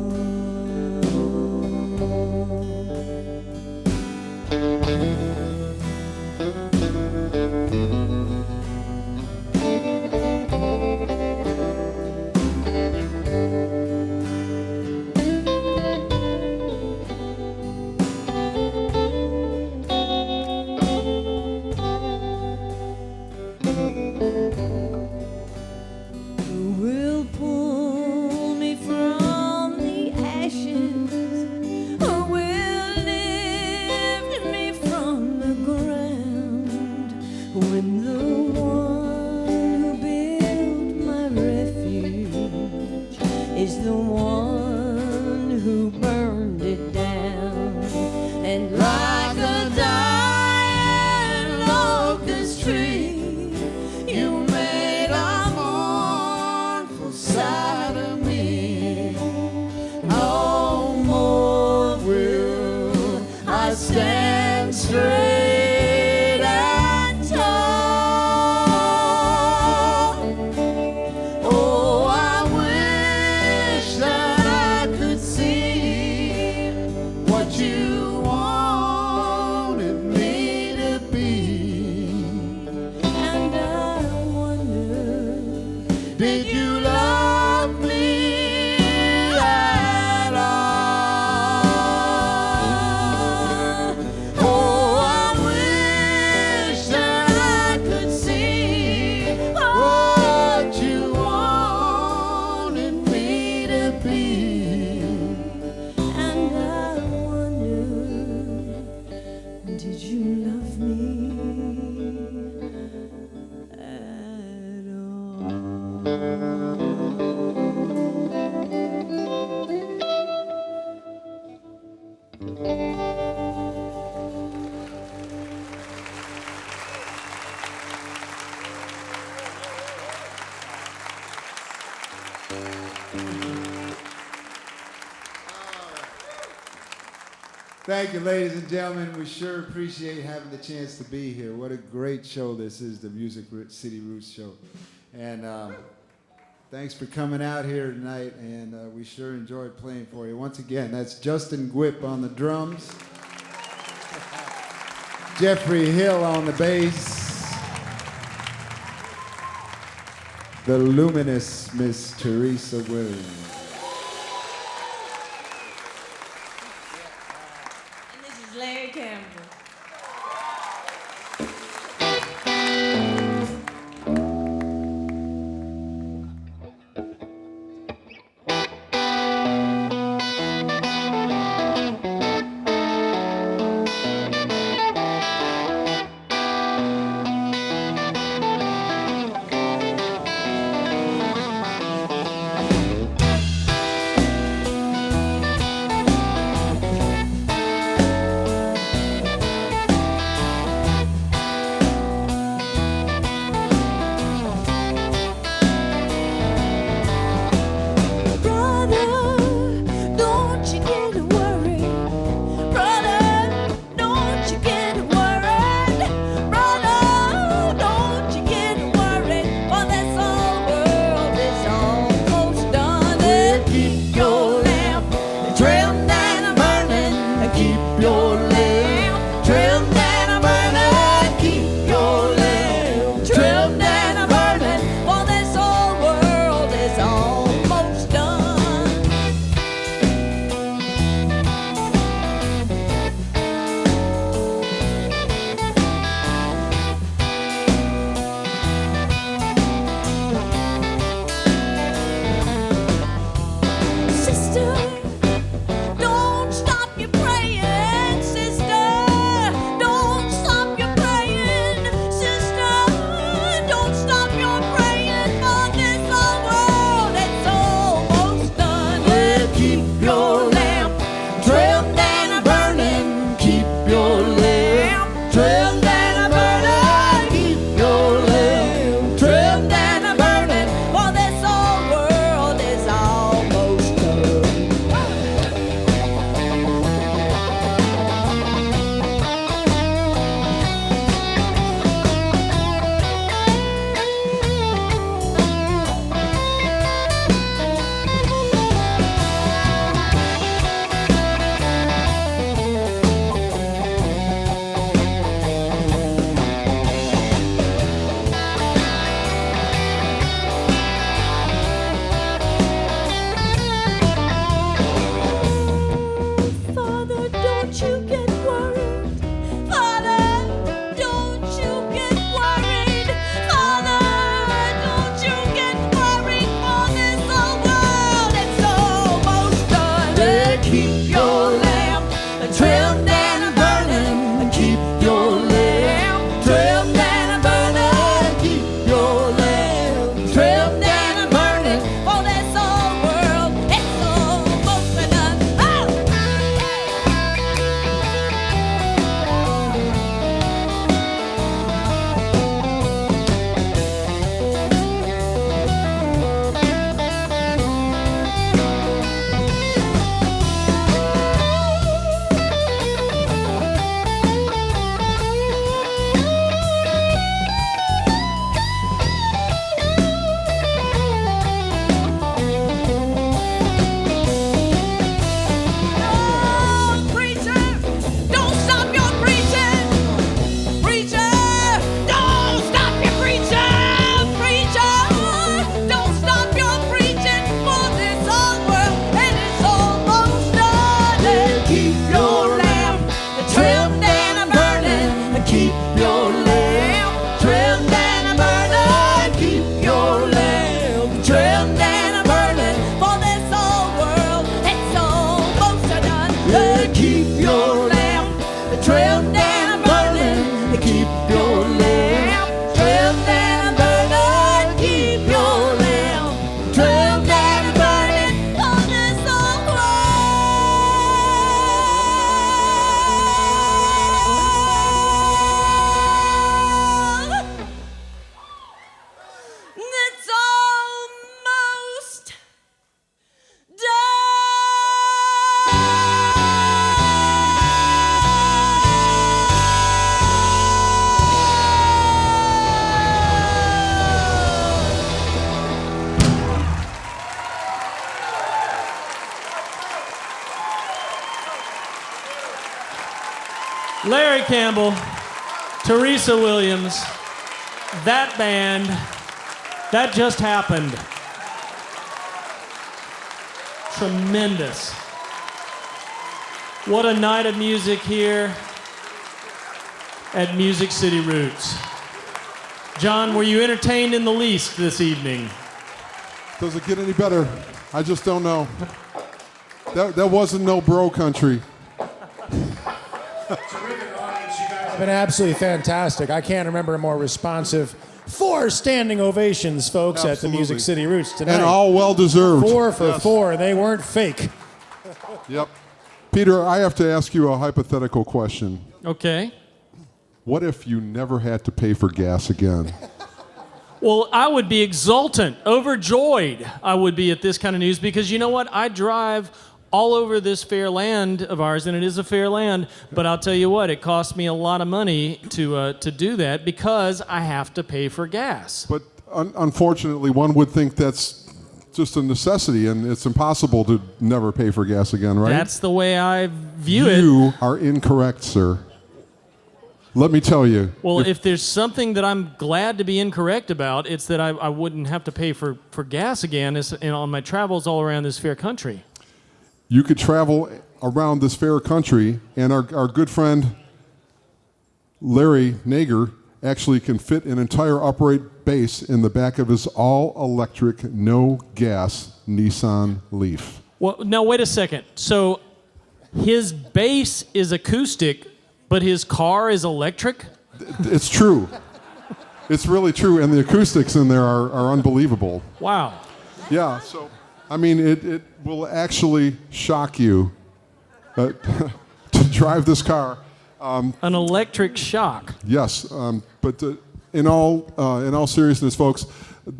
Who will pull me from the ashes? Who will lift me from the ground? When the one who built my refuge is the one who burned it down. And like a dying locust tree, you made a mournful side of me. No more will I stand straight and tall. Oh, I wish that I could see what you wanted me to be. And I wonder, did you love me at all? Oh, I wish that I could see what you wanted me to be. And I wonder, did you love me at Thank you, ladies and gentlemen. We sure appreciate having the chance to be here. What a great show this is, the Music City Roots show. And thanks for coming out here tonight, and we sure enjoyed playing for you. Once again, that's Justin Gwip on the drums, Jeffrey Hill on the bass, the luminous Miss Teresa Williams. And this is Larry Campbell. Larry Campbell, Teresa Williams, that band, that just happened. Tremendous. What a night of music here at Music City Roots. John, were you entertained in the least this evening? Does it get any better? I just don't know. That wasn't no bro country. It's been absolutely fantastic. I can't remember a more responsive 4 standing ovations, folks, at the Music City Roots tonight. And all well-deserved. 4 for 4, and they weren't fake. Yep. Peter, I have to ask you a hypothetical question. Okay. What if you never had to pay for gas again? Well, I would be exultant, overjoyed I would be at this kind of news, because you know what? I drive all over this fair land of ours, and it is a fair land, but I'll tell you what, it costs me a lot of money to do that because I have to pay for gas. But unfortunately, one would think that's just a necessity, and it's impossible to never pay for gas again, right? That's the way I view it. You are incorrect, sir. Let me tell you. Well, if there's something that I'm glad to be incorrect about, it's that I wouldn't have to pay for gas again on my travels all around this fair country. You could travel around this fair country, and our good friend Larry Nager actually can fit an entire upright bass in the back of his all-electric, no-gas Nissan Leaf. Well, now, wait a second. So his bass is acoustic, but his car is electric? It's true. It's really true, and the acoustics in there are unbelievable. Wow. Yeah, so, I mean, it will actually shock you to drive this car. An electric shock. Yes, but in all seriousness, folks,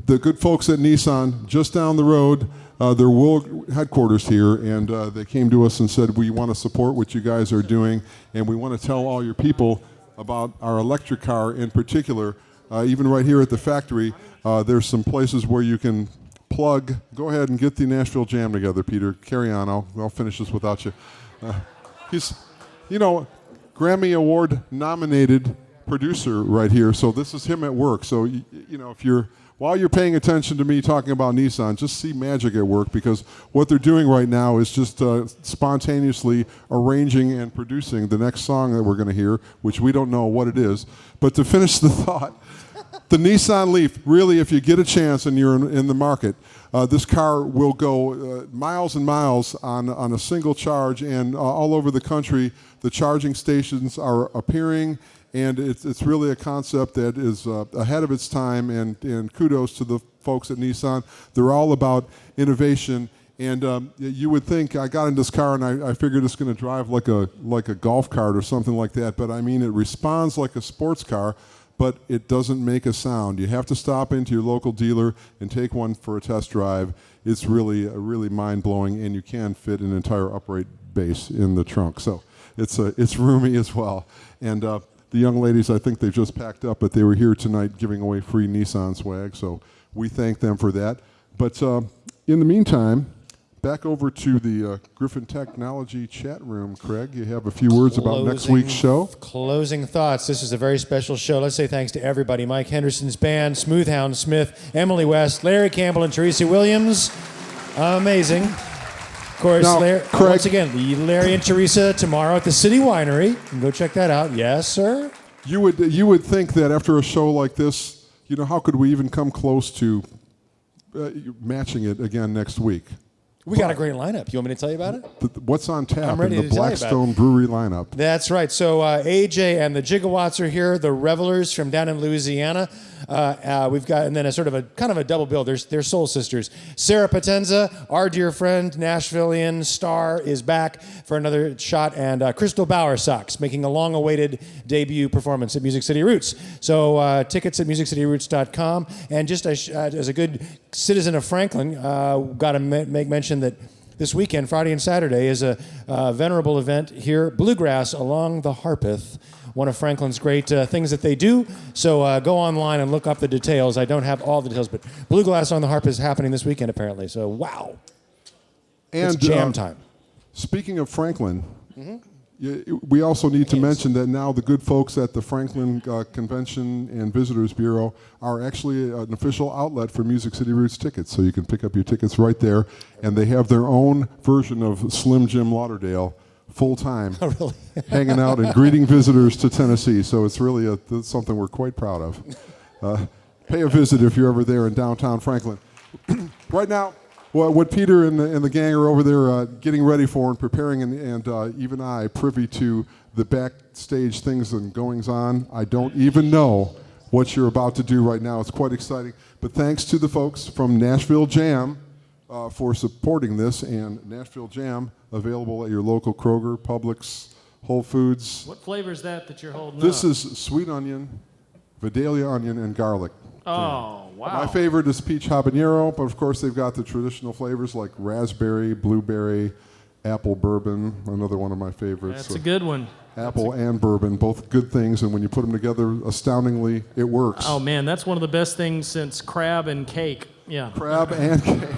the good folks at Nissan, just down the road, their world headquarters here, and they came to us and said, we want to support what you guys are doing, and we want to tell all your people about our electric car in particular. Even right here at the factory, there's some places where you can plug. Go ahead and get the Nashville Jam together, Peter. Carry on. I'll finish this without you. He's, Grammy Award nominated producer right here, so this is him at work. So if while you're paying attention to me talking about Nissan, just see magic at work, because what they're doing right now is just spontaneously arranging and producing the next song that we're going to hear, which we don't know what it is. But to finish the thought, the Nissan Leaf, really, if you get a chance and you're in the market, this car will go miles and miles on a single charge, and all over the country, the charging stations are appearing. And it's really a concept that is ahead of its time, and kudos to the folks at Nissan. They're all about innovation, and you would think, I got in this car and I figured it's going to drive like a golf cart or something like that, but I mean, it responds like a sports car, but it doesn't make a sound. You have to stop into your local dealer and take one for a test drive. It's really mind-blowing, and you can fit an entire upright bass in the trunk. So it's roomy as well. And the young ladies, I think they've just packed up, but they were here tonight giving away free Nissan swag, so we thank them for that. But in the meantime, back over to the Griffin Technology chat room. Craig, you have a few words about next week's show? Closing thoughts. This is a very special show. Let's say thanks to everybody. Mike Henderson's band, Smooth Hound Smith, Emily West, Larry Campbell, and Teresa Williams. Amazing. Of course, now, Craig, once again, the Larry and Teresa tomorrow at the City Winery. You can go check that out. Yes, sir? You would think that after a show like this, how could we even come close to matching it again next week? We got a great lineup. You want me to tell you about it? What's on tap I'm ready in the to tell you about Blackstone Brewery lineup? That's right. So AJ and the Gigawatts are here. The Revelers from down in Louisiana. We've got, and then a sort of a kind of a double bill. They're soul sisters. Sarah Potenza, our dear friend, Nashvilleian star, is back for another shot, and Crystal Bowersox making a long-awaited debut performance at Music City Roots. So tickets at musiccityroots.com. And just as a good citizen of Franklin, got to make mention that this weekend, Friday and Saturday, is a venerable event here, Bluegrass Along the Harpeth, one of Franklin's great things that they do. So go online and look up the details. I don't have all the details, but Bluegrass on the Harpeth is happening this weekend, apparently. So, wow. And it's jam time. Speaking of Franklin, We also need to mention that now the good folks at the Franklin Convention and Visitors Bureau are actually an official outlet for Music City Roots tickets, so you can pick up your tickets right there, and they have their own version of Slim Jim Lauderdale full-time, hanging out and greeting visitors to Tennessee, so it's really something we're quite proud of. Pay a visit if you're ever there in downtown Franklin. Right now, what Peter and the gang are over there getting ready for and preparing, and even I, privy to the backstage things and goings on, I don't even know what you're about to do right now. It's quite exciting. But thanks to the folks from Nashville Jam for supporting this, and Nashville Jam available at your local Kroger, Publix, Whole Foods. What flavor is that you're holding This up? is sweet onion, Vidalia onion, and garlic. Oh, wow. My favorite is peach habanero, but of course they've got the traditional flavors like raspberry, blueberry, apple bourbon, another one of my favorites. That's a good one. Apple and bourbon, both good things, and when you put them together, astoundingly, it works. Oh, man, that's one of the best things since crab and cake. Yeah. Crab and cake.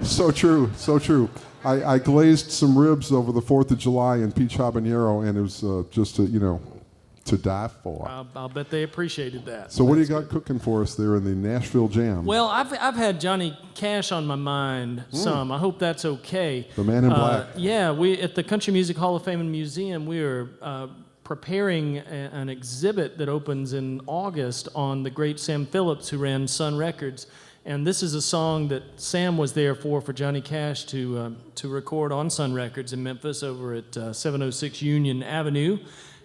So true, so true. I glazed some ribs over the 4th of July in peach habanero, and it was just to die for. I'll bet they appreciated that. So what do you got cooking for us there in the Nashville Jam? Well, I've had Johnny Cash on my mind some. I hope that's okay. The Man in Black. Yeah, we at the Country Music Hall of Fame and Museum, we are preparing an exhibit that opens in August on the great Sam Phillips, who ran Sun Records. And this is a song that Sam was there for Johnny Cash to record on Sun Records in Memphis over at 706 Union Avenue.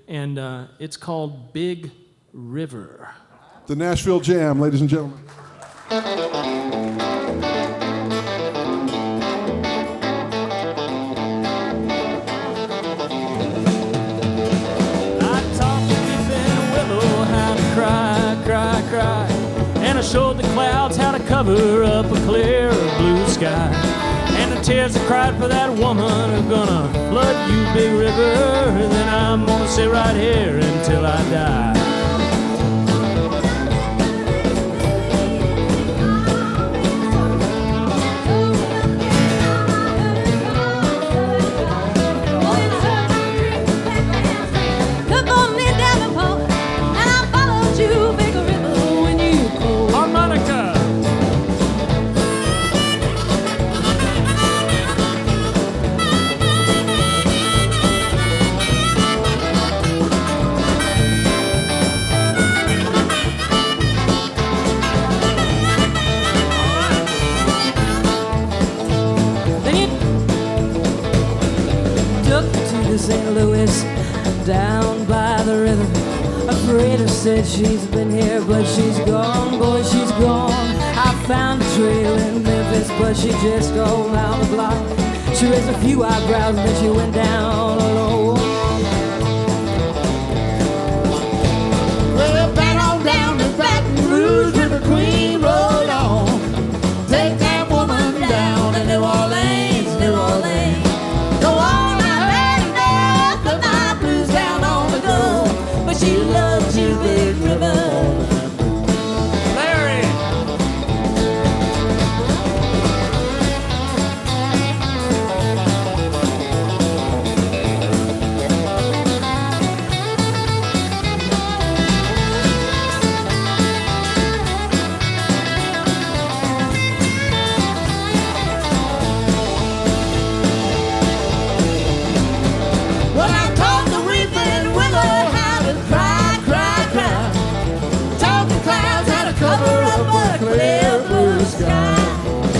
And it's called Big River. The Nashville Jam, ladies and gentlemen. I taught the weeping willow how to cry, cry, cry. And I showed the clouds how to cover up a clear blue sky. And the tears I cried for that woman are gonna flood you, big river. And then I'm gonna sit right here until I die. Look on me down the pole, and I followed you, big river, when you called. Harmonica. St. Louis, down by the river. A freighter said she's been here, but she's gone, boy, she's gone. I found a trail in Memphis, but she just go round the block. She raised a few eyebrows, and then she went down alone. Well, back on down to Baton Rouge, River Queen rolled on. Take that woman down to New Orleans, New Orleans. Go on. But she loves you, Big River. Larry. Well, I taught the weeping willow how to cry, cry, cry. Taught the clouds how to cover up a clear blue sky.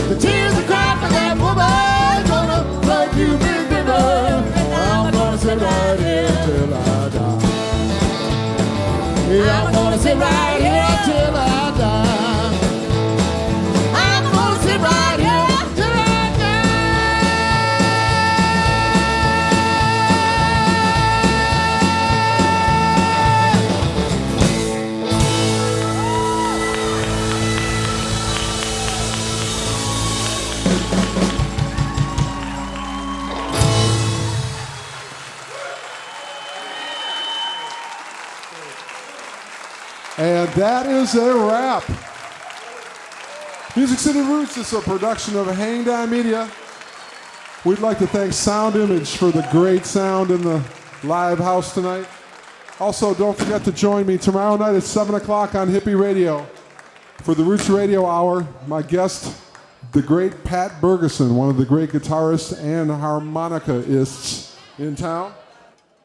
The tears I cried for that woman gonna flood you, Big River. I'm gonna sit right here till I die. Yeah, I'm gonna sit right here till I die. I'm gonna sit right here till I die. And that is a wrap. Music City Roots is a production of Hang Down Media. We'd like to thank Sound Image for the great sound in the live house tonight. Also, don't forget to join me tomorrow night at 7 o'clock on Hippie Radio for the Roots Radio Hour. My guest, the great Pat Bergeson, one of the great guitarists and harmonicaists in town.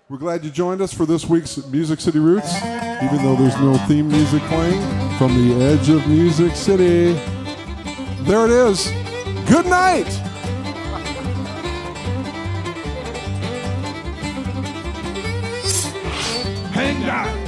We're glad you joined us for this week's Music City Roots, even though there's no theme music playing from the edge of Music City. There it is. Good night. Hang on.